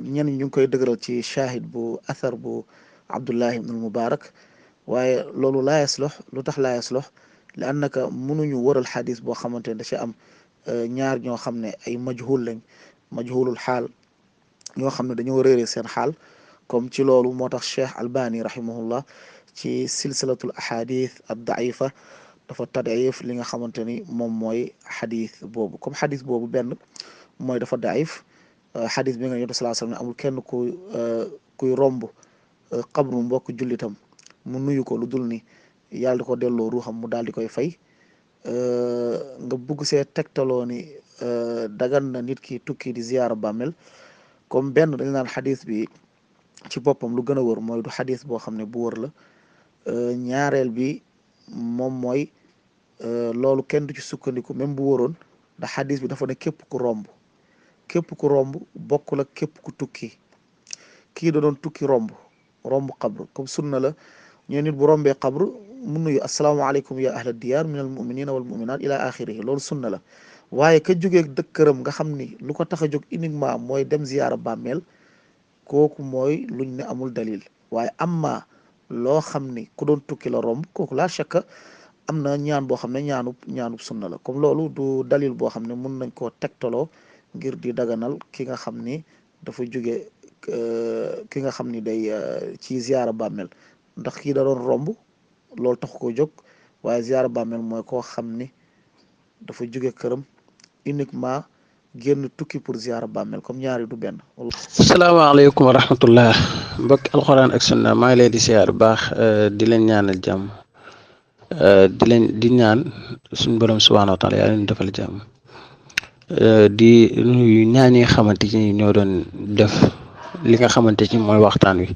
ñenn ñu ngi koy dëgëral ci shahid bu athar bu Abdullahi ibnul Mubarak waaye loolu laa yaslox lu tax laa yaslox li annaka mënuñu wëral xadis boo xamante ne da ci am ñaar ñoo xam ne ay majhul lañ majhulul xaal ñoo xam ne dañoo réere seen xaal comme ci loolu moo tax Cheikh Albani rahimahullah ci silsilatul ahadith ad daifa dafa tadif li nga xamante ni moom mooy xadis boobu comme xadis boobu benn mooy dafa daif xadis bi nga yonent sallallahu alayhi wasallam ne amul kenn kuy romb xabru mbokk jullitam mu nuyu ko lu dul ni yàlla di ko delloo ruuxam mu daal di koy fay nga bugg see tegtaloo ni dagan na nit ki tukki di ziyaara bàmmel comme benn dañ naan xadis bi ci boppam lu gën a wër mooy du xadis boo xam ne bu wër la ñaareel bi moom mooy loolu kenn du ci sukkandiku même bu wëroon ndax xadis bi dafa ne képp ku romb bokkul ak képp ku tukki kii da doon tukki romb xabru comme sunna la ñu nit bu rombee xabru mu nuyu asalaamaaleykum ya ahla diyaar min al muminina wal muminat ila axirihi loolu sunna la waaye ka jógee dëkkëram nga xam ni lu ko tax a jóg uniquement mooy dem ziyaara bàmmeel kooku mooy luñ ne amul dalil waaye amma loo xam ni ku doon tukki la romb kooku laa shakka am na ñaan boo xam ne ñaanub sunna la comme loolu du dalil boo xam ne mun nañ koo tegtaloo ngir di daganal ki nga xam ni dafa jóge ki nga xam ni day ci ziyaara bàmmeel ndax kii da doon romb loolu taxu ko jóg waaye ziyaara bàmmeel mooy koo xam ni dafa jóge këram uniquement génn tukki pour ziyaara bàmmeel comme ñaari du benn. asalaamaaleykum wa rahmatullah mbokk alxuraan ak sunna maa ngi leen di siyaar bu baax di leen ñaanal jàmm di ñaan suñu borom subhaanahu wa taala yaa leen defal jàmm di nuyu ñaan yi nga xamante ni ñoo doon def li nga xamante ni mooy waxtaan wi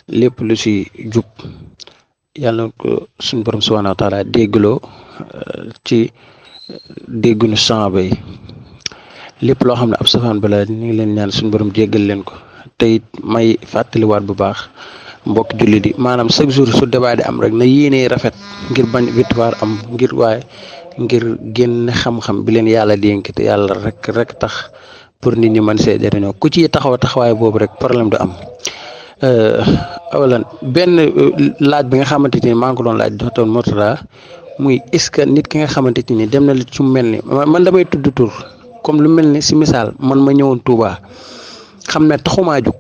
lépp lu si jub yàlla ko suñu borom subhaanahu wa taala déggloo ci déggunu saaba yi lépp loo xam ne ab safaan bala ñu ngi leen ñaan suñu borom jéggal leen ko te it may fàttaliwaat bu baax mbokk julli di maanaam chaque jour su débat di am rek na yéenee rafet ngir bañ victoire am ngir génn xam-xam bi leen yàlla dénk te yàlla rek tax pour nit ñi mën see jëriñoo ku ci taxaw taxawaay boobu rek problème du am awalan benn laaj bi nga xamante ni maa ngi ko doon laaj docteur Mourtada muy est-ce que nit ki nga xamante ni dem na ci mel ni man damay tudd tur comme lu mel ni si misaal man ma ñëwoon Touba xam ne taxumaa jug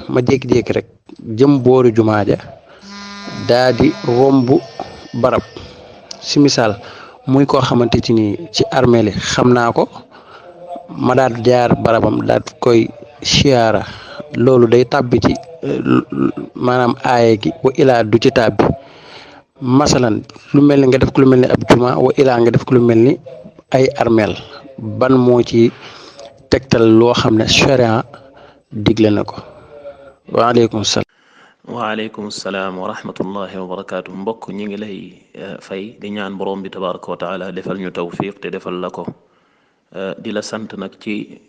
ma jékki-jékki rek jëm booru jumaa ja daa di romb barab si misaal muy koo xamante ni ci armée li xam naa ko ma daal jaar barabam daal koy siyaara loolu day tàbbi ci maanaam aaye gi wa ilaa du ci tàbbi masalan lu mel ni nga def ko lu mel ni ab juma wa ilaa nga def ko lu mel ni ay armeel ban moo ci tegtal loo xam ne sharia digle na ko waaleykum salaam. waaleykum salaam wa rahmatullahi wa barakaatu. mbokk ñi ngi lay fay di ñaan borom bi tabaraka wa taala defal ñu tawfiq te defal la ko di la sant nag ci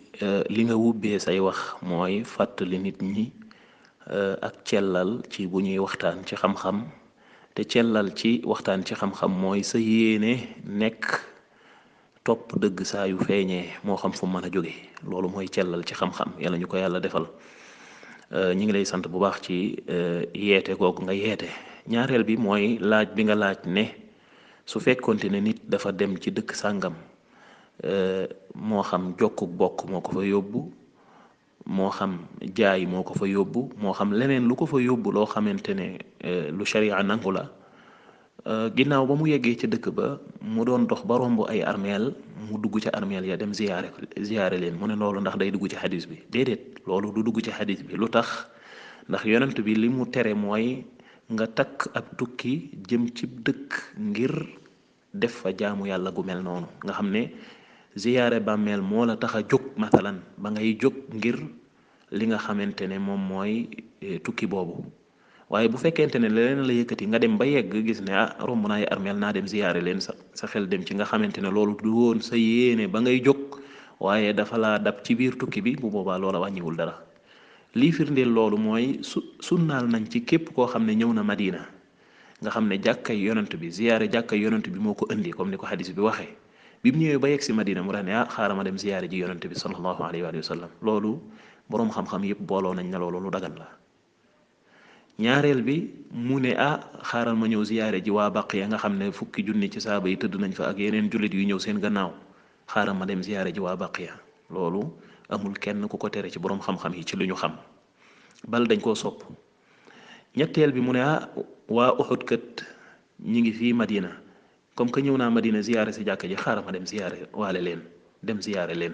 li nga wubbee say wax mooy fàttali nit ñi ak cellal ci bu ñuy waxtaan ci xam-xam te cellal ci waxtaan ci xam-xam mooy sa yéene nekk topp dëgg saa yu feeñee moo xam fu mën a jóge loolu mooy cellal ci xam-xam yàlla ñu ko yàlla defal ñi ngi lay sant bu baax ci yeete googu nga yeete. ñaareel bi mooy laaj bi nga laaj ne su fekkonte ne nit dafa dem ci dëkk sàngam moo xam jokkuk bokk moo ko fa yóbbu moo xam jaay moo ko fa yóbbu moo xam leneen lu ko fa yóbbu loo xamante ne lu sharia nangu la ginnaaw ba mu yeggee ca dëkk ba mu doon dox ba romb ay armeel mu dugg ca armeel ya dem ziyaare leen mu ne loolu ndax day dugg ci xadis bi déedéet loolu du dugg ci xadis bi lu tax ndax yonent bi li mu tere mooy nga takk ab tukki jëm ci dëkk ngir def fa jaamu yàlla gu mel noonu nga xam ne ziyaare bàmmeel moo la tax a jóg mathalan ba ngay jóg ngir li nga xamante ne moom mooy tukki boobu waaye bu fekkente ne leneen la yëkkati nga dem ba yegg gis ne romb naa ay armeel naa dem ziyaare leen sa xel dem ci nga xamante ne loolu du woon sa yéene ba ngay jóg waaye dafa laa dab ci biir tukki bi bu boobaa loola wàññiwul dara lii firndeel loolu mooy sunnaal nañ ci képp koo xam ne ñëw na Madina nga xam ne jàkkay yonent bi ziyaare jàkkay yonent bi moo ko indi comme ni ko xadis bi waxee bi mu ñëwee ba yegg si Madina mu tax ne xaaral ma dem ziyaare ji yonent bi sallallahu alayhi wa sallam loolu boroom xam-xam yëpp booloo nañ ne loolu lu dagan la. ñaareel bi mu ne xaaral ma ñëw ziyaare ji waa Baqiya nga xam ne fukki junni ci saaba yi tëdd nañ fa ak yeneen jullit yu ñëw seen gannaaw xaaral ma dem ziyaare ji waa Baqiya loolu amul kenn ku ko tere ci boroom xam-xam yi ci lu ñu xam bal dañ koo sopp. ñetteel bi mu ne waa Uhud kat ñi ngi fii Madina comme que ñëw naa Madina ziyaare si jàkka ji xaaral ma dem ziyaare waale leen dem ziyaare leen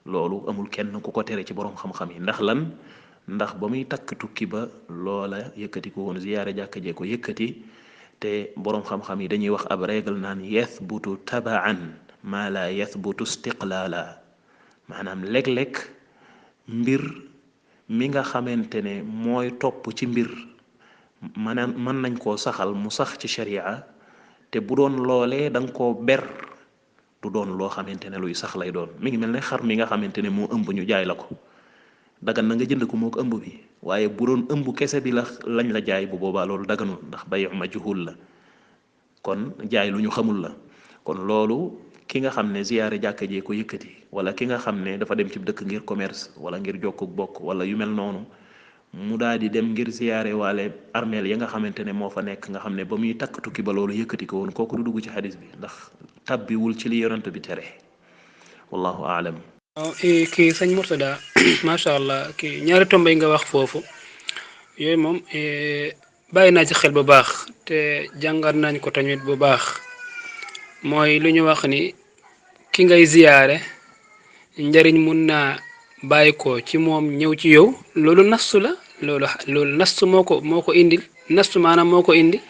loolu amul kenn ku ko tere ci boroom xam-xam yi ndax lan ndax ba muy takk tukki ba loola yëkkati ko woon ziyaare jàkka jee ko yëkkati te boroom xam-xam yi dañuy wax ab règle naan yathbutu tabaan maa la yathbutu istiqlaala maanaam léeg-léeg mbir mi nga xamante ne mooy topp ci mbir maanaam mën nañ koo saxal mu sax ci sharia te bu doon loolee da nga koo ber du doon loo xamante ne luy sax lay doon mi ngi mel ne xar mi nga xamante ne moo ëmb ñu jaay la ko dagan na nga jënd ko moo ko ëmb bi waaye bu doon ëmb kese bi lañ la jaay bu boobaa loolu daganul ndax bayu majhul la kon jaay lu ñu xamul la kon loolu ki nga xam ne ziyaare jàkka jee ko yëkkati wala ki nga xam ne dafa dem ci dëkk ngir commerce wala ngir jokkuk bokk wala yu mel noonu mu daal di dem ngir ziyaare waale armeel ya nga xamante ne moo fa nekk nga xam ne ba muy takk tukki ba loolu yëkkati ko woon kooku du dugg ci xadis bi ndax tabbiwul ci li yonent bi tere wallahu aalam. waaw kii sëñ Mourtada macha allah kii ñaari tomb yi nga wax foofu yooyu moom bàyyi naa ci xel bu baax te jàngat nañ ko tamit bu baax mooy lu ñu wax ni ki ngay ziyaare njariñ mun naa bàyyi ko ci moom ñëw ci yow loolu nastu la loolu nastu moo ko indil nastu maanaam moo ko indi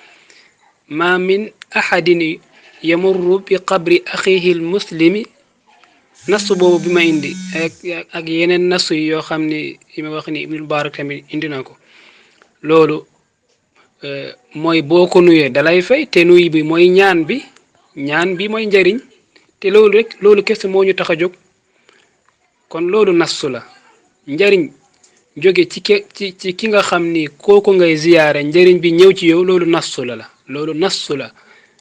ma min ahadin yamurru bi qabri axihi al muslimi nastu boobu bi ma indi ak yeneen nastu yi yoo xam ni yi ma wax ni Ibnul Mubarak tamit indi na ko loolu mooy boo ko nuyee dalay fay te nuy bi mooy ñaan bi mooy njariñ te loolu kese moo ñu tax a jóg kon loolu nastu la njariñ jóge ci ki nga xam ni kooku ngay ziyaare njariñ bi ñëw ci yow loolu nastu la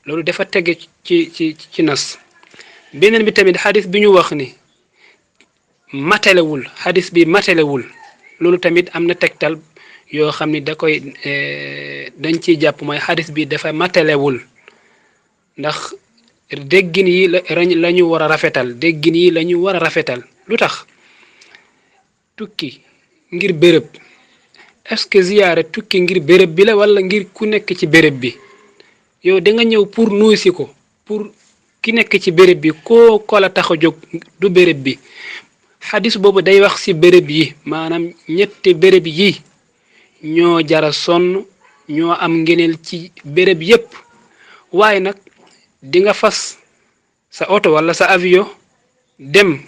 loolu dafa tege ci nas beneen bi tamit xadis bi ñu wax ni matalewul xadis bi matalewul loolu tamit am na tegtal yoo xam ni da koy dañ ciy jàpp mooy xadis bi dafa matalewul ndax déggin yi la ñu war a rafetal déggin yi la ñu war a rafetal lu tax tukki ngir béréb est-ce que ziyaare tukki ngir béréb bi la wala ngir ku nekk ci béréb bi yow da nga ñëw pour nuyu si ko pour ki nekk ci béréb bi ko la tax a jóg du béréb bi xadis boobu day wax ci béréb yi maanaam ñetti béréb yi ñoo jara sonn ñoo am ngeneel ci béréb yépp waaye nag di nga fas sa oto wala sa avion dem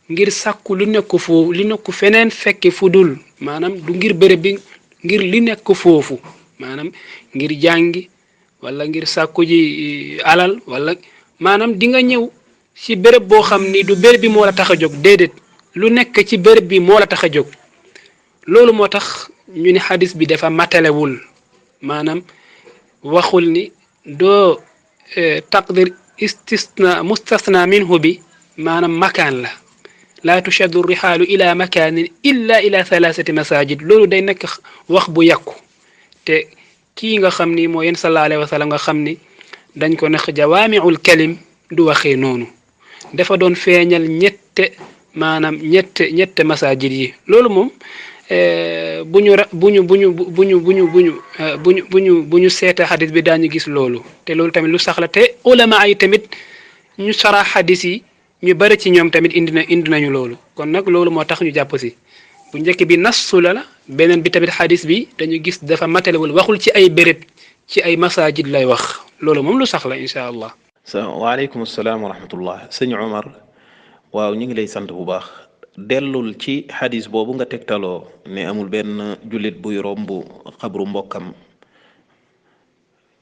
ngir sàkku lu nekk foofu li nekk feneen fekki fu dul maanaam du ngir béréb bi ngir li nekk foofu maanaam ngir jàngi wala ngir sàkku ji alal wala maanaam di nga ñëw ci béréb boo xam ni du béréb bi moo la tax a jóg déedéet lu nekk ci béréb bi moo la tax a jóg loolu moo tax ñu ni xadis bi dafa matalewul maanaam waxul ni doo taqdir mustasna minhu bi maanaam makaan la laa tushaddu rihaalu ila makaanin illa ila thalathati masajid loolu day nekk wax bu yàqu te kii nga xam ni moo yéen sallallahu alayhi wa sallam nga xam ni dañ ko nekk jawaamiul kalim du waxee noonu dafa doon feeñal ñette masajid yi loolu moom bu ñu seeta xadis bi daañu gis loolu te loolu tamit lu sax la te ulama yi tamit ñu sara xadis yi ñu bari ci ñoom tamit indi nañu loolu kon nag loolu moo tax ñu jàpp si bu njëkk bi nassu la beneen bi tamit xadis bi dañu gis dafa matalewul waxul ci ay béréb ci ay masajid lay wax loolu moom lu sax la incha allah. waaleykum salaam wa rahmatullah sëñ Omar waaw ñu ngi lay sant bu baax dellul ci xadis boobu nga tegtaloo ne amul benn jullit buy romb xabru mbokkam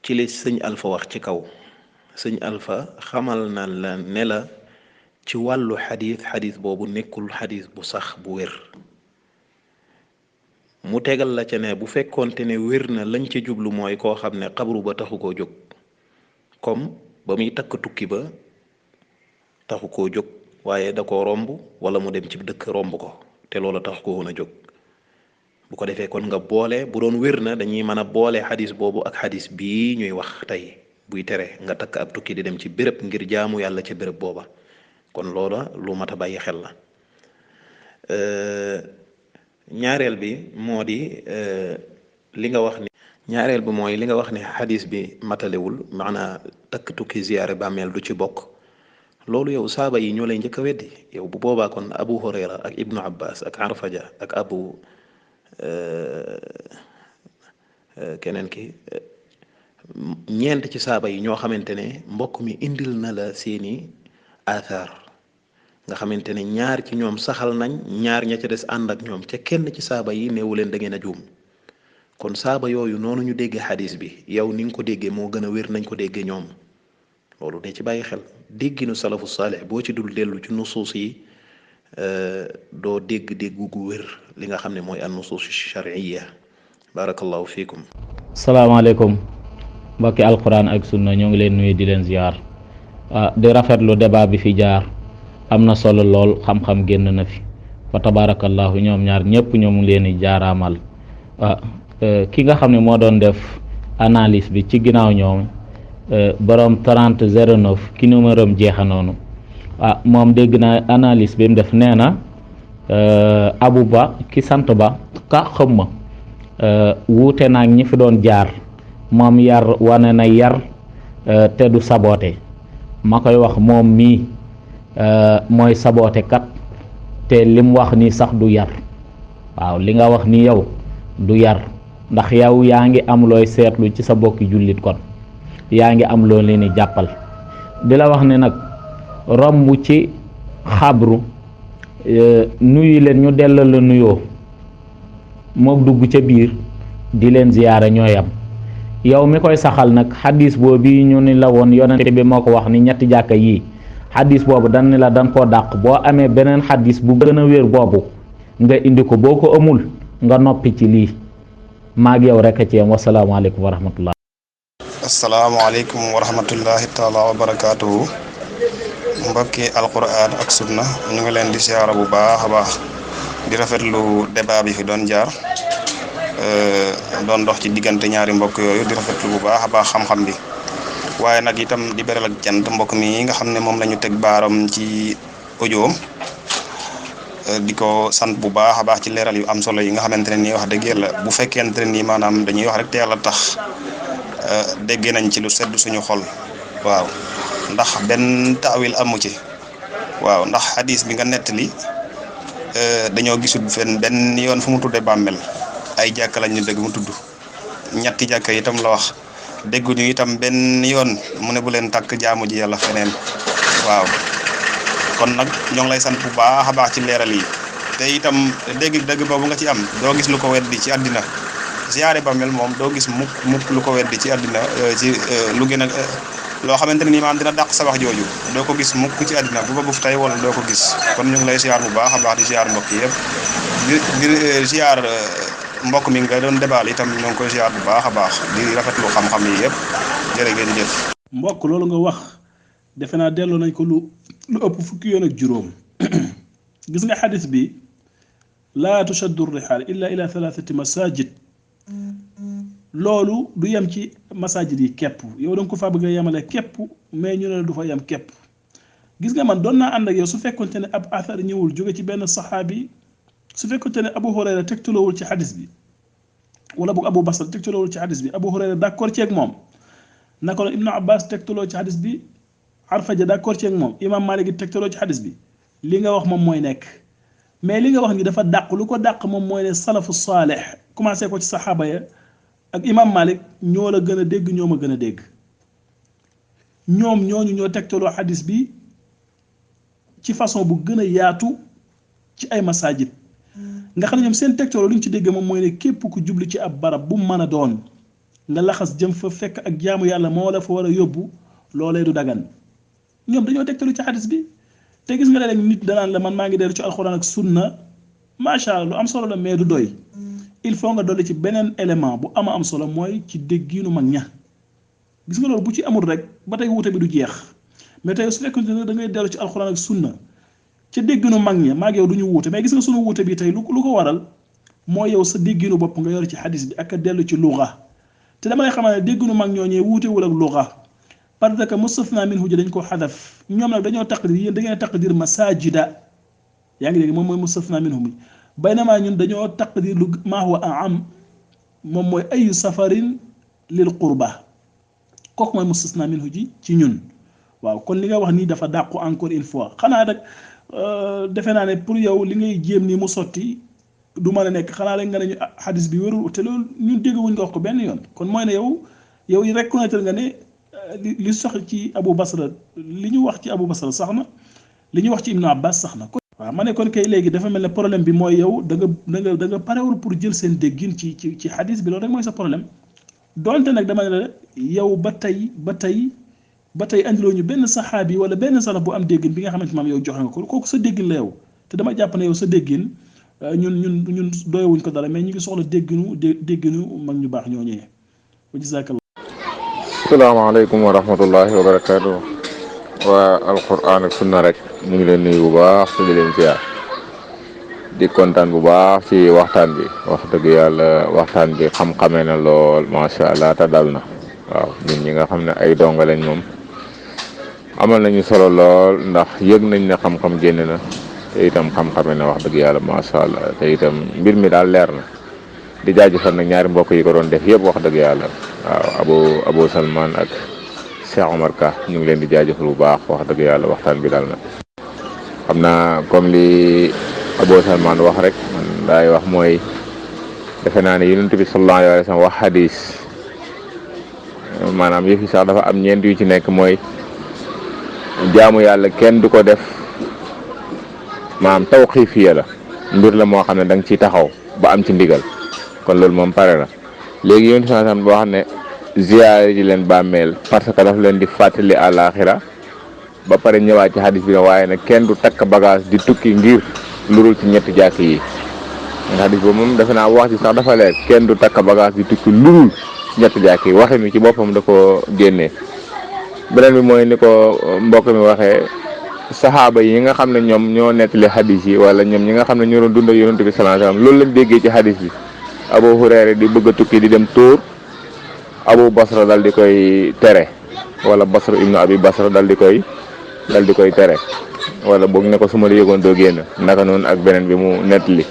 ci li sëñ Alpha wax ci kaw sëñ Alpha xamal na la ne la ci wàllu xadis boobu nekkul xadis bu sax bu wér mu tegal la ca ne bu fekkoonte ne wér na lañ ca jublu mooy koo xam ne xabru ba taxu koo jóg comme ba muy takk tukki ba taxu koo jóg waaye da ko romb wala mu dem ci dëkk romb ko te loola tax ko woon a jóg bu ko defee kon nga boole bu doon wér na dañuy mën a boole xadis boobu ak xadis bii ñuy wax tey buy tere nga takk ab tukki di dem ci béréb ngir jaamu yàlla ci béréb booba kon loola lu mat a bàyyi xel la ñaareel bi moo di li nga wax ni ñaareel bi mooy li nga wax ne xadis bi matalewul maanaa takk tukki ziyaare bàmmeel du ci bokk loolu yow saaba yi ñoo lay njëkk a weddi yow bu boobaa kon Abu Hurayra ak Ibnu Abbas ak Arfaja ak keneen ki ñeent ci saaba yi ñoo xamante ne mbokk mi indil na la seeni athar nga xamante ne ñaar ci ñoom saxal nañ ñaar ña ca des ànd ak ñoom ca kenn ci saaba yi neewu leen da ngeen a juum kon saaba yooyu noonu ñu déggee xadis bi yow ni nga ko déggee moo gën a wér nañ ko déggee ñoom loolu de ci bàyyi xel dégginu salafu saalih boo ci dul dellu ci nusuus yi doo dégg-déggu gu wér li nga xam ne mooy an nusuus shar'iyya barakallahu fiikum. salaamaaleykum mbokki alquran ak sunna ñoo ngi leen nuyu di leen ziar di rafetlu débat bi fi jaar am na solo lool xam-xam génn na fi fa tabarakallahu ñoom ñaar ñëpp ñoom ngi leen di jaaraamal ki nga xam ne moo doon def analyse bi ci ginnaaw ñoom borom 3009 ki numéro am jeexa noonu moom dégg naa analyse bi mu def nee na Abu Ba ki sant ba ka xam ma wuute naag ñi fi doon jaar moom yar wane na yar te du saboote ma koy wax moom mii mooy saboote kat te lim wax ni sax du yar waaw li nga wax ni yow du yar ndax yow yaa ngi am looy seetlu ci sa bokki jullit kon yaa ngi am loo leen di jàppal di la wax ne nag romb ci xabru nuyu leen ñu delloo la nuyoo mook dugg ca biir di leen ziyaara ñooyam yow mi koy saxal nag xadis boobu ñu ni la woon yonente bi moo ko wax ni ñetti jàkka yii xadis boobu dan ni la dan koo dàq boo amee beneen xadis bu gën a wér boobu nga indi ko boo ko amul nga noppi ci lii maag yow rek a ci yam wasalaamaaleykum wa rahmatullah. asalaamaaleykum wa rahmatullahi taala wa barakaatuhu mbokki alquran ak sunna ñu ngi leen di siyaara bu baax a baax di rafetlu débat bi fi doon jaar doon dox ci diggante ñaari mbokk yooyu di rafetlu bu baax a baax xam-xam bi waaye nag itam di beral ak cant mbokk mi nga xam ne moom la ñu teg baaram ci audioom di ko sant bu baax a baax ci leeral yu am solo yi nga xamante ne nii wax dëgg yàlla bu fekkente ne nii maanaam dañuy wax rek te yàlla tax dégg nañ ci lu sedd suñu xol waaw ndax benn taawil amu ci waaw ndax hadis bi nga nettali dañoo gisul fenn benn yoon fu mu tuddee bàmmel ay jàkka lañ ñu dégg mu tudd ñetti jàkka itam la wax dégguñu itam benn yoon mu ne bu leen takk jaamu ji yàlla feneen waaw kon nag ñoo ngi lay sant bu baax a baax ci leeral yi te itam dégg boobu nga ci am doo gis lu ko weddi ci àddina ziyaare bàmmel moom doo gis mukk lu ko weddi ci àddina ci lu gën a loo xamante ne nii maanaam dina dàq sa wax jooju doo ko gis mukk ci àddina bu ba buf tey wala doo ko gis kon ñu ngi lay ziyaar bu baax a baax di ziyaar mbokk yëpp di ziyaar mbokk mi nga doon débaal itam ñoo ngi koy ziyaar bu baax a baax di rafetlu xam-xam yi yëpp jërë ngeen jëf. mbokk loolu nga wax defe naa delloo nañ ko lu ëpp fukki yoon ak juróom gis nga xadis bi laa tushaddu rihaal illa ila thalathati masajid loolu du yem ci masajid yi képp yow da nga ko faa bëgg a yemale képp mais ñu ne la du fa yem képp gis nga man doon naa ànd ak yow su fekkonte ne ab athar ñëwul jóge ci benn saxaabi su fekkonte ne Abu Hurayra tegtaloowul ci xadis bi wala boog Abu Basra tegtaloowul ci xadis bi Abu Hurayra d'accord ceeg moom naka la Ibnu Abbas tegtaloo ci xadis bi Arfaja d'accord ceeg moom Imam Malik gi tegtaloo ci xadis bi li nga wax moom mooy nekk mais li nga wax ni dafa dàq lu ko dàq moom mooy ne salafu saalih commencé ko ci saxaaba ya ak Imam Malik ñoo la gën a dégg ñoo ma gën a dégg ñoom ñooñu ñoo tegtaloo xadis bi ci façon bu gën a yaatu ci ay masajid nga xam ne ñoom seen tegtaloo lu ñu ci dégg moom mooy ne képp ku jublu ci ab barab bu mën a doon nga laxas jëm fa fekk ak jaamu yàlla moo la fa war a yóbbu loolee du dagan ñoom dañoo tegtalu ci xadis bi te gis nga léeg-léeg nit danaan la man maa ngi dellu ci alxuraan ak sunna macha allah lu am solo la mais du doy il faut nga dolli ci beneen élément bu ama am solo mooy ci déggiinu mag ña gis nga loolu bu ci amul rek ba tey wuute bi du jeex mais tey su fekkente ne da ngay dellu ci alxuraan ak sunna ca dégginu mag ña maag yow du ñu wuute mais gis nga sunu wuute bi tey lu ko waral mooy yow sa dégginu bopp nga yor ci xadis bi ak a dellu ci luga te dama lay xamal ne dégginu mag ñooñee wuutewul ak luga parce que mustafna minhu ji dañ koo xadaf ñoom nag dañoo taqdir yéen da ngeen taqdir masajida yaa ngi dégg moom mooy mustafna minhu mi baynama ñun dañoo taqdir lu maa huwa am moom mooy ayu safarin lil qurba kooku mooy mustasna minhu ji ci ñun waaw kon li nga wax nii dafa dàqu encore une fois xanaa rek defe naa ne pour yow li ngay jéem nii mu sotti du mën a nekk xanaa rek nga ne ñu xadis bi wérul te loolu ñun dégg wuñ nga wax ko benn yoon kon mooy ne yow reconnaître nga ne li sox ci Abu Basra li ñu wax ci Abu Basra sax na li ñu wax ci Ibnu Abbas sax na waaw ma ne kon kay léegi dafa mel ne problème bi mooy yow da nga parewul pour jël seen déggin ci xadis bi loolu rek mooy sa problème donte nag dama ne la yow ba tey andiloo ñu benn saxaabi wala benn salaf bu am déggin bi nga xamante maam yow joxe nga ko kooku sa déggin la yow te dama jàpp ne yow sa déggin ñun doyewuñ ko dara mais ñu ngi soxla dégginu mag ñu baax ñoo ñëwee wa jazakallah. asalaamaaleykum wa rahmatullahi wa barakaatu. waa alquran ak sunna rek ñu ngi leen nuyu bu baax te di leen ziar di kontaan bu baax ci waxtaan bi wax dëgg yàlla waxtaan bi xam-xamee na lool macha allah te dal na waaw ñun ñi nga xam ne ay donga lañ moom amal nañu solo lool ndax yëg nañ ne xam-xam génn na te itam xam-xamee na wax dëgg yàlla macha allah te itam mbir mi daal leer na di jaajëfal nag ñaari mbokk yi ko doon def yëpp wax dëgg yàlla waaw Abu Salman ak Cheikh Omar Ka ñu ngi leen di jaajëfal bu baax wax dëgg yàlla waxtaan bi daal na xam naa comme li Abu Salman wax rek man daay wax mooy defe naa ne Yonent bi sallallahu alayhi wa sallam wax hadis maanaam yëf yi sax dafa am ñeent yu ci nekk mooy jaamu yàlla kenn du ko def maanaam tawqiifiya la mbir la moo xam ne da nga ciy taxaw ba am ci ndigal kon loolu moom pare na léegi Yonent bi sallallahu alayhi wa sallam boo xam ne ziyaare ji leen bàmmeel parce que daf leen di fàttali àllaaxira ba pare ñëwaat ci hadis bi ne waaye nag kenn du takk bagage di tukki ngir lu dul ci ñetti jàkk yi nga hadis boobu moom defe naa wax ji sax dafa leer kenn du takk bagage di tukki lu dul ñetti jàkk yi waxin wi ci boppam da ko génnee beneen bi mooy ni ko mbokk mi waxee saxaaba yi nga xam ne ñoom ñoo nettali hadis yi wala ñoom ñi nga xam ne ñoo doon dundal yonent bi sallallahu alayhi wasallam loolu lañ déggee ci hadis bi Abu Hurayra di bëgg a tukki di dem Tuur Abu Basra dal di koy tere wala Basra ibnu Abi Basra dal di koy tere wala boog ne ko su ma la yëgoon doo génn naka noonu ak beneen bi mu nettali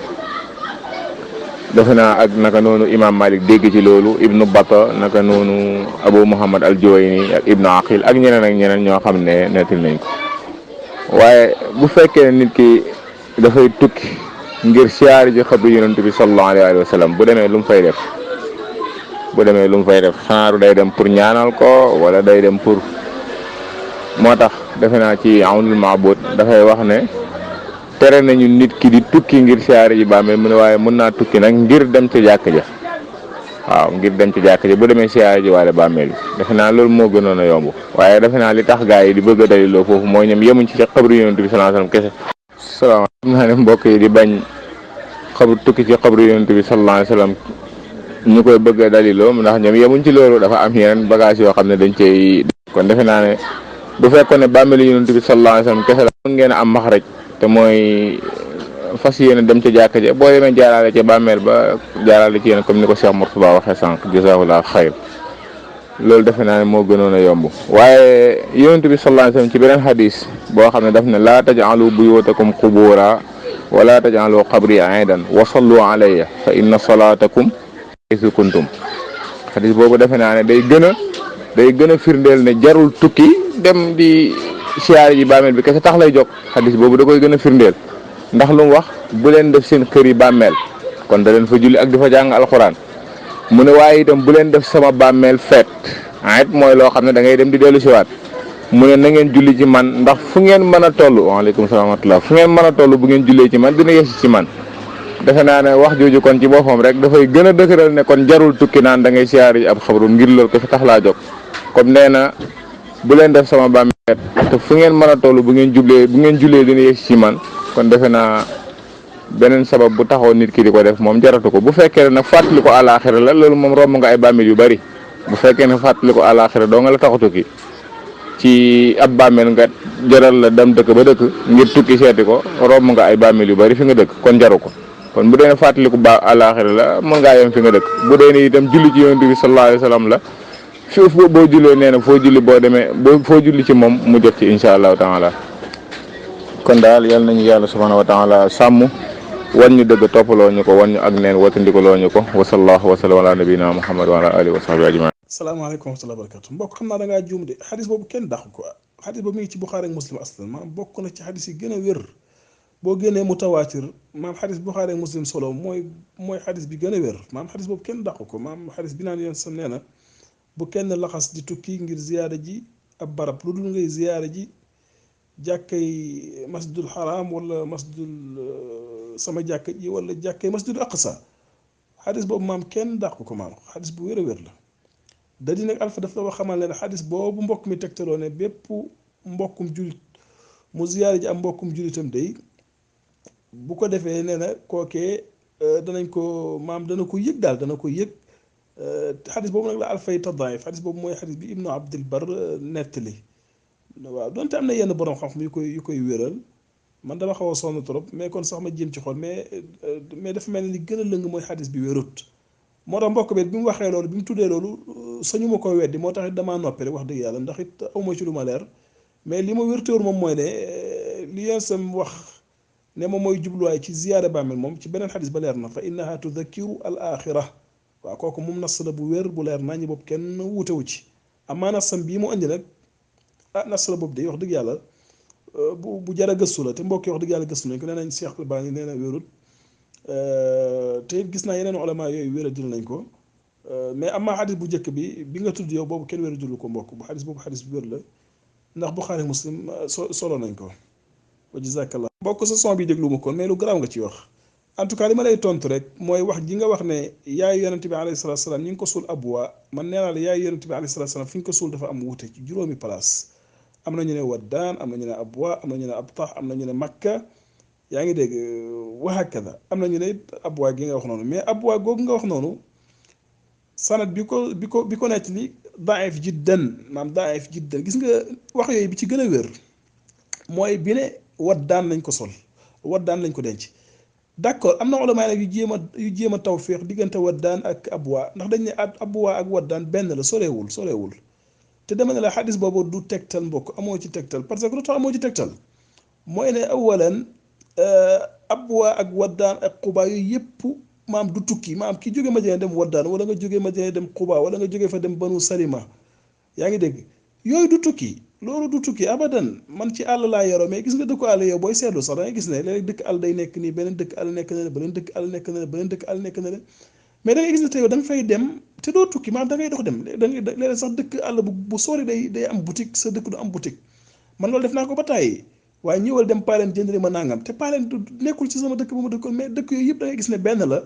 defe naa ak naka noonu Imam Malik dégg ci loolu Ibnu Batta naka noonu Abu Muhammad al-Juwayni ak Ibnu Aqil ak ñeneen ñoo xam ne nettali nañ ko waaye bu fekkee ne nit ki dafay tukki ngir siyaari ji xabru yonent bi sallallahu alayhi wa sallam bu demee lu mu fay def xanaaru day dem pour ñaanal ko wala day dem pour moo tax defe naa ci Awnul Ma'bud dafay wax ne tere nañu nit ki di tukki ngir siyaari ji bàmmeel mu ne waaye mën naa tukki nag ngir dem ci jàkk ja waaw ngir dem ci jàkk ja bu demee siyaari ji waale bàmmeel bi defe naa loolu moo gënoon a yomb waaye defe naa li tax gaa yi di bëgg a daliloo foofu mooy ñoom yemuñ ci xabru yonent bi sallallahu alayhi wasallam kese salaamaaleykum naa ne mbokk yi di bañ tukki ci xabru yonent bi sallallahu alayhi wasallam ñu koy bëgg a daliloo ndax ñoom yemuñ ci loolu dafa am yeneen bagage yoo xam ne dañ cey kon defe naa ne bu fekkoon ne bàmmeelu yonent bi sallallahu alayhi wasallam kese la mën ngeen a am maxraj te mooy fas yéene dem ci jàkka ja boo demee jaaraale ci bàmmeel ba jaaraale ci yéen comme ni ko Cheikh Mourtada waxee sànq jazaahullahu xayr loolu defe naa ne moo gënoon a yomb waaye yonent bi sallallahu alayhi wasallam ci beneen xadis boo xam ne daf ne laa taj'alu buyutakum qubura wala taj'alu qabri aidan wa sallu alayya fa inna salatakum haythu kuntum xadis boobu defe naa ne day gën a firndeel ne jarul tukki dem di siyaare ji bàmmeel bi kese tax lay jóg xadis boobu da koy gën a firndeel ndax lu mu wax bu leen def seen kër yi bàmmeel kon da leen fa julli ak di fa jàng alxuraan mu ne waaye itam bu leen def sama bàmmeel feet ayit mooy loo xam ne da ngay dem di dellu siwaat mu ne na ngeen julli ci man ndax fu ngeen mën a toll waaleykum salaam wa rahmatullah fu ngeen mën a toll bu ngeen jullee ci man dina yegsi ci man defe naa ne wax jooju kon ci boppam rek dafay gën a dëgëral ne kon jarul tukki naan da ngay siyaare ji ab xabru ngir loolu ko fi tax laa jóg comme nee na bu leen def sama bàmmeel te fu ngeen mën a toll bu ngeen jullee dina yegsi ci man kon defe naa beneen sabab bu taxaw nit ki di ko def moom jaratu ko bu fekkee ne nag fàttali ko àlaaxira la loolu moom romb nga ay bàmmeel yu bari bu fekkee ne fàttali ko àlaaxira doo nga la taxu tukki ci ab bàmmeel nga jaral la dem dëkk ba dëkk ngir tukki seeti ko romb nga ay bàmmeel yu bari fi nga dëkk kon jaru ko kon bu dee ne fàttaliku àlaaxira la mën ngaa yem fi nga dëkk bu dee ne itam julli ci yonent bi sallallahu alayhi wasallam la foofu boo jullee nee na foo julli boo demee foo julli ci moom mu jot ci insha allahu taala kon daal yal nañu yàlla subhanahu wa taala sàmm wan ñu dëgg toppaloo ñu ko wan ñu ak neen watandikoloo ñu ko wa sallallahu wa sallam ala nabina muhammad wa ala alihi wa sahbihi ajmain salaamaaleykum wa rahmatullahi wa barakatu mbokk xam naa da ngaa juum de xadis boobu kenn dàq ko xadis boobu mi ngi ci Buxaari ak Muslim aslan maam bokk na ci xadis yi gën a wér boo génnee mutawaatir maam xadis Buxaari ak Muslim solo mooy xadis bi gën a wér maam xadis boobu kenn dàq ko maam xadis bi naan yoon sam nee na bu kenn laxas di tukki ngir ziyaara ji ab barab lu dul ngay ziyaara ji jàkkay masjidul haram wala masjidul sama jàkka ji wala jàkkay masjidul aqsa xadis boobu maam kenn dàq ko maam xadis bu wér a wér la da di nag alfa daf la wax xamal ne xadis boobu mbokk mi tegtaloo ne bépp mbokkum julit mu ziyaara ji am mbokkum julitam day bu ko defee nee na kookee danañ ko maam dana ko yëg daal dana ko yëg xadis boobu nag la alfay tadaif xadis boobu mooy xadis bi ibnu abdil bar nettali waaw donte am na yenn borom xam-xam yu koy wéral man dama xaw a sonn trop mais kon sax ma jéem ci xool mais dafa mel ni li gën a lëng mooy xadis bi wérut moo tax mbokk bi mu waxee loolu bi mu tuddee loolu sañu ma ko weddi moo tax it damaa noppi rek wax dëgg yàlla ndax it awma ci lu ma leer mais li ma wértéwul moom mooy ne li yéen sam wax ne moom mooy jubluwaay ci ziyaare bàmmeel moom ci beneen xadis ba leer na fa innaha tudhakiru al axira waaw kooku moom nas la bu wér bu leer naa ñi boobu kenn wuutewu ci amaa nasam bii mu andi nag nas la boobu day wax dëgg yàlla bu jara gëstu la te mbokk yi wax dëgg yàlla gëstu nañ ko nee nañ Cheikh Albani nee na wérut te it gis naa yeneen ulama yooyu wéra jël nañ ko mais amaa xadis bu njëkk bi nga tudd yow boobu kenn wéra jëlu ko mbokk bu xadis boobu xadis bu wér la ndax Buxaari Muslim solo nañ ko wa jazakallah mbokk sa son bi déglu ma kon mais lu garaaw nga ci wax en tout cas li ma lay tontu rek mooy wax ji nga wax ne yaayu yonente bi alayhi salatu salaam ñi ngi ko suul abwa man nee naa la yaayu yonente bi alayhi salatu salaam fi ñu ko suul dafa am wuute ci juróomi place am na ñu ne waddaan am na ñu ne abwa am na ñu ne abtah am na ñu ne makka yaa ngi dégg wa hakada am na ñu ne abwa gi nga wax noonu mais abwa googu nga wax noonu sanad bi ko nekk li daif jiddan maam daif jiddan gis nga wax yooyu bi ci gën a wér mooy bi ne waddaan lañ ko sol waddaan lañ ko denc d'accord am na ulama nag yu jéem a tawfiq diggante waddaan ak abwa ndax dañ ne abwa ak waddaan benn la sorewul te dama ne la xadis boobu du tegtal mbokk amoo ci tegtal parce que lu tax amoo ci tegtal mooy ne awalan abwa ak waddaan ak Quba yooyu yëpp maam du tukki maam ki jóge Madina dem waddaan wala nga jóge Madina dem Quba wala nga jóge fa dem Banu Salima yaa ngi dégg yooyu du tukki loolu du tukki abadan man ci àll laa yoroo mais gis nga dëkku àll yow booy seetlu sax da ngay gis ne léeg dëkk àll day nekk nii beneen dëkk àll nekk na le beneen dëkk àll nekk na le beneen dëkk àll nekk na le mais da ngay gis ne te yow da nga fay dem te doo tukki maanaam da ngay dox dem da ngay léeg sax dëkk àll bu sori day am boutique sa dëkk du am boutique man loolu def naa ko ba tàyyi waaye ñëwal dem paaleen jëndali ma nangam te paaleen du nekkul ci sama dëkk ba ma dëkkoon mais dëkk yooyu yëpp da ngay gis ne benn la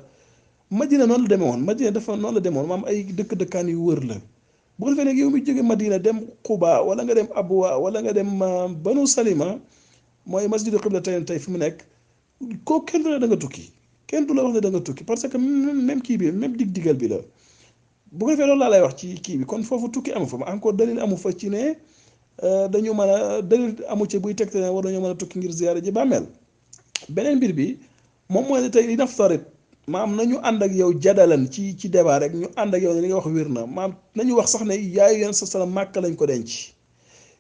Madina noonu la demee woon Madina dafa noonu la demee woon maam ay dëkkaan yu wër la bu ko defee nag yow mi jóge Madina dem Quba wala nga dem Abwa wala nga dem Banu Salima mooy masjidu xibla tey fi mu nekk koo kenn du la da nga tukki kenn du la wax ne da nga tukki parce que même kii bi même dig-digal bi la bu ko defee loolu laa lay wax ci kii bi kon foofu tukki amu fa ma encore dalil amu fa ci ne dañu mën a dalil amu ci buy tegte ne war nañoo mën a tukki ngir ziyaara ji bàmmeel beneen mbir bi moom mooy ne tey li naftarit maam nañu ànd ak yow jadalan ci débat rek ñu ànd ak yow ne li nga wax wér na maam nañu wax sax ne yaayu yoon sa sala màkk lañ ko denc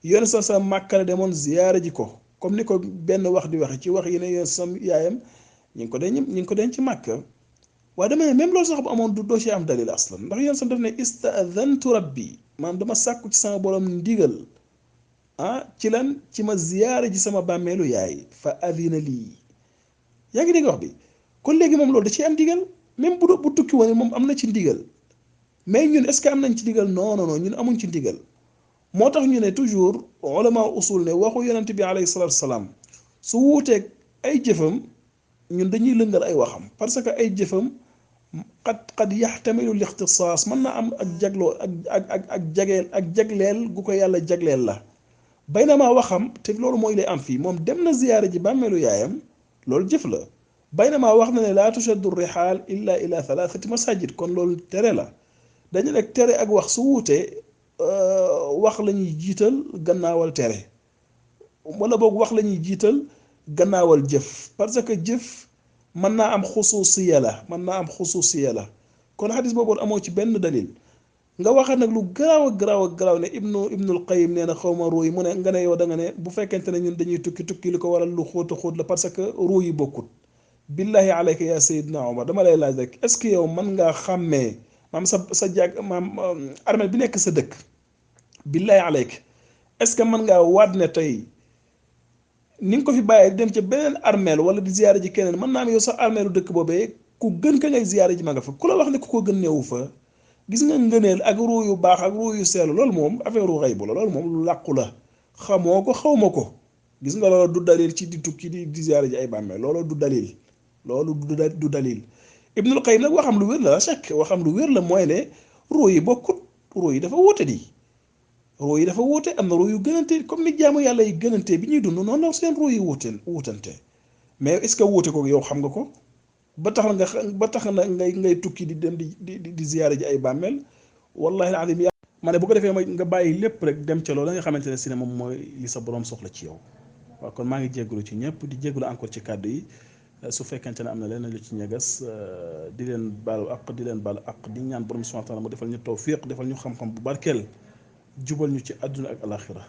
yoon sa sala màkk la demoon ziyaara ji ko comme ni ko benn wax di waxe ci wax yi ne yoon sam yaayam ñi ngi ko denc màkk waaye dama ne même loolu sax bu amoon du doo ci am dalil aslan ndax yoon sam daf ne istaadantu rabbi maam dama sàkku ci sama borom ndigal ci lan ci ma ziyaara ji sama bàmmeelu yaay fa adina lii yaa ngi dégg wax bi kon léegi moom loolu da ci am ndigal même bu tukki woon moom am na ci ndigal mais ñun est-ce que am nañ ci ndigal non ñun amuñ ci ndigal moo tax ñu ne toujours ulama usul ne waxu yonent bi alayhi salatu wasalaam su wuuteeg ay jëfam ñun dañuy lëngal ay waxam parce que ay jëfam qad yaxtamilu lixtisaas mën na am ak jagloo ak jagleel gu ko yàlla jagleel la baynama waxam te loolu mooy lay am fii moom dem na ziyaara ji bàmmeelu yaayam loolu jëf la baynama wax na ne laa tushaddu rihaal illa ila thalathati masajid kon loolu tere la dañu rek tere ak wax su wuutee wax la ñuy jiital gannaawal tere wala boog wax la ñuy jiital gannaawal jëf parce que jëf mën naa am xusuusiya la kon xadis boobu amoo ci benn dalil nga waxaat nag lu garaaw ne ibnul qayyim nee na xawma ruu yi mu ne nga ne yow da nga ne bu fekkente ne ñun dañuy tukki li ko waral lu xóot la parce que ruu yi bokkut billahi alayka ya sayidna omar dama lay laaj rek est-ce que yow mën ngaa xàmmee maam sa jàg maam armeel bi nekk sa dëkk billahi alayka est-ce que mën ngaa waat ne tey ni nga ko fi bàyyee dem ca beneen armeel wala di ziyaara ji keneen mën naa am yow sax armeelu dëkk boobee ku gën ka ngay ziyaara ji ma nga fa ku la wax ne ku ko gën neewu fa gis nga ngëneel ak ruu yu baax ak ruu yu seelu loolu moom affaire ru xaybu la loolu moom lu làqu la xamoo ko xawma ko gis nga loolu du dalil ci di tukki di ziyaara ji ay bàmmeel loolu du dalil du dalil Ibnul Qayyim nag waxam lu wér la chaque waxam lu wér la mooy ne ruu yi bokkut ruu yi dafa wóote am na ruu yu gënante comme ni jaamu yàlla yi gënante bi ñuy dund noonu la seen ruu yi wuutante mais est-ce que wuute ko yow xam nga ko ba tax na ngay tukki di dem di ziyaare ji ay bàmmeel wallahi alazim ma ne bu ko defee nga bàyyi lépp rek dem ca loolu la nga xamante ne si ne moom mooy li sa borom soxla ci yow waaw kon maa ngi jégalu ci ñëpp di jégalu encore ci kàddu yi su fekkente ne am na leneen lu ci ñagas di leen baalu ak di ñaan borom subhanahu wa ta'ala mu defal ñu tawfiq defal ñu xam-xam bu barkeel jubal ñu ci àdduna ak alaxira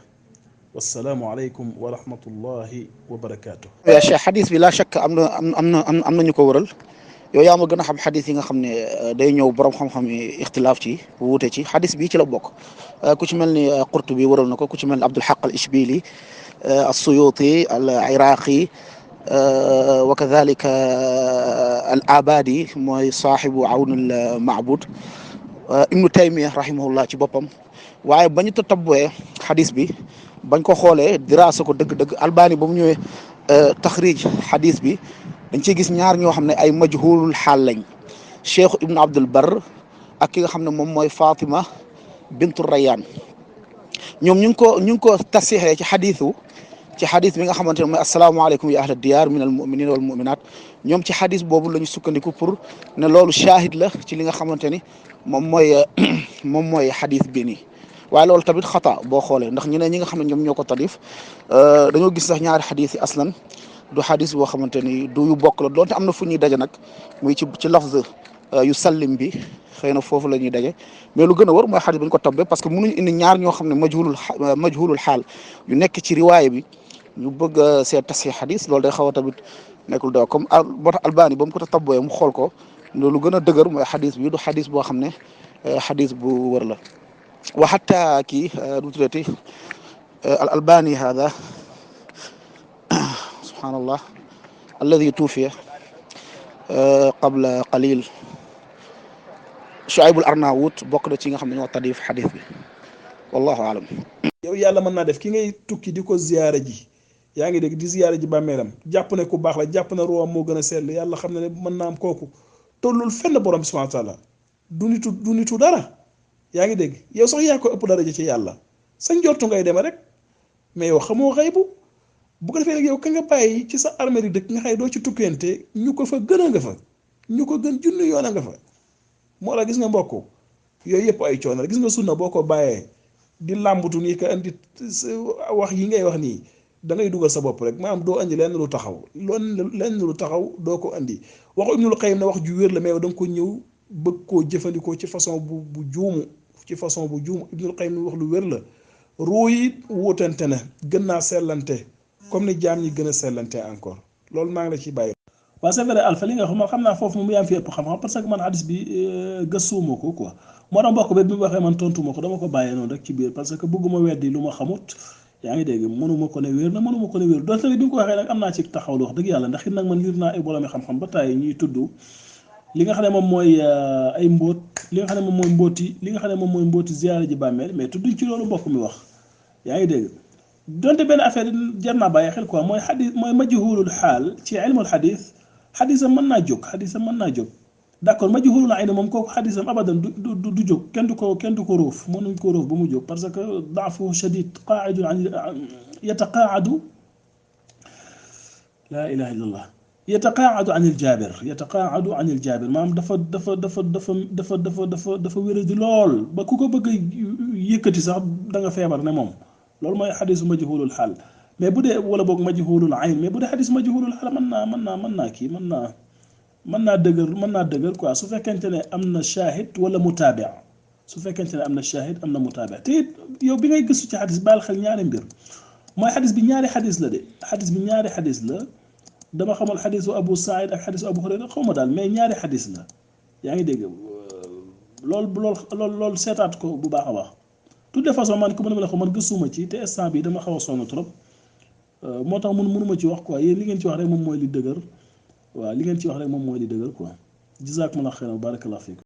wassalaamu aleykum wa rahmatullahi wa barakaatu. yaa Cheikh xadis bi laa shakk am na ñu ko wëral yow yaa ma gën a xam xadis yi nga xam ne day ñëw borom xam-xam yi ixtilaaf ci wuute ci xadis bi ci la bokk ku ci mel ni Qurtubi wëral na ko ku ci mel ni Abdul Haq al Ishbili as-Suyuti al Iraqi wa kadhalika al Abadi mooy saaxibu Awn al Ma'bud Ibnu Taymiya rahimahullah ci boppam waaye bañu tatabwee xadis bi bañ ko xoolee diraasa ko dëgg-dëgg Albani ba mu ñëwee taxrij xadis bi dañ ciy gis ñaar ñoo xam ne ay majhulul xaal lañ Cheikh Ibn Abdul Barr ak ki nga xam ne moom mooy Fatima bintu Rayyan ñoom ñu ngi ko tasixee ci xadis bi nga xamante ne mooy asalaamaaleykum ya ahla diyaar min al muminina wal muminat ñoom ci xadis boobu la ñu sukkandiku pour ne loolu shahid la ci li nga xamante ni moom mooy xadis bi nii waaye loolu tamit xata boo xoolee ndax ñeneen ñi nga xam ne ñoom ñoo ko tadif dañoo gis sax ñaari xadis yi aslan du xadis boo xamante ni du yu bokk la doonte am na fu ñuy daje nag muy ci lafz yu sallim bi xëy na foofu la ñuy daje mais lu gën a wër mooy xadis bi ñu ko tombé parce que mënuñu indi ñaar ñoo xam ne majhulul xaal yu nekk ci riwaaya bi ñu bëgg a seet tasxi xadis loolu day xaw a tamit nekkul daw comme boo tax albani ba mu ko tabbooyee mu xool ko loolu gën a dëgër mooy xadis bi du xadis boo xam ne xadis bu wër la wa xatta kii du tuddati al albani hada subhanallah alladi tuufiya qabla qalil Shuaybul Arnaout bokk na ci nga xam ne ñoo tadif xadis bi wallahu alam. yow yàlla mën naa def ki ngay tukki di ko ziyaara ji yaa ngi dégg di ziyaara ji bàmmeelam jàpp ne ku baax la jàpp ne ruwaam moo gën a sell yàlla xam ne mën naa am kooku tollul fenn borom bi subhanahu wa taala du nitu dara yaa ngi dégg yow sax yaa ko ëpp daraja ci yàlla sa njortu ngay deme rek mais yow xamoo xaybu bu ko defee nag yow ka nga bàyyi ci sa armée yi dëkk nga xëy doo ci tukkente ñu ko fa gën a nga fa ñu ko gën junni yoon a nga fa moo la gis nga mbokk yooyu yëpp ay coono la gis nga sunna boo ko bàyyee di làmbutu nii ka andi wax yi ngay wax nii da ngay dugal sa bopp rek maanaam doo andi lenn lu taxaw lenn lu taxaw doo ko andi waxu Ibnul Qayyim ne wax ju wér la mais da nga ko ñëw bëgg koo jëfandikoo ci façon bu juumu Ibnul Qayyim wax lu wér la ruu yi wóotante na gën naa sellante comme ni jaam ñi gën a sellante encore loolu maa ngi la ciy bàyyi. waaw c'est vrai Alpha li nga xam naa foofu moom yaa ngi fi ëpp xam-xam parce que man hadis bi gëstuwuma ko quoi moo tax mbokk bi mu waxee man tontuma ko dama ko bàyyee noonu rek ci biir parce que bëgguma weddi lu ma xamut yaa ngi dégg mënuma ko ne wér na mënuma ko ne wér doon tamit bi nga ko waxee nag am naa ci taxawlu wax dëgg yàlla ndax it nag man liir naa ay boromi xam-xam ba tàyyi ñuy tudd li nga xam ne moom mooy ay mbóot li nga xam ne moom mooy mbóoti ziyaara ji bàmmeel mais tudduñ ci loolu mbokk mi wax yaa ngi dégg donte benn affaire jar naa bàyyi xel quoi mooy xadis mooy majhulul xaal ci ilmul xadis xadisam mën naa jóg d'accord majhulul ayn moom kooku xadisam abadan du jóg kenn du ko róof mënuñ ko róof ba mu jóg parce que daafu shadid qaa'idun an yataqaa'adu laa ilaha illallah yataqaa'adu an il jaabir maanaam dafa wéradi lool ba ku ko bëgg a yëkkati sax da nga feebar ne moom loolu mooy xadisu majhulul xaal mais bu dee wala boog majhulul ayn mais bu dee xadis majhulul xaal mën naa dëgër quoi su fekkente ne am na shahid wala mutaabi am na mutaabi te it yow bi ngay gëstu ci xadis baal xel ñaari mbir mooy xadis bi ñaari xadis la de ñaari xadis la dama xamal xadisu Abu Saïd ak xadisu Abu Hurayra xaw ma daal mais ñaari xadis la yaa ngi dégg loolu seetaat ko bu baax a baax. de toute façon man ko mën a ko man gëstuma ci te instant bi dama xaw a sonn trop moo tax mënuma ci wax quoi yéen li ngeen ci wax rek moom mooy li dëgër waaw li ngeen ci wax rek moom mooy li dëgër quoi jazakumullahu xayran barakallahu fiikum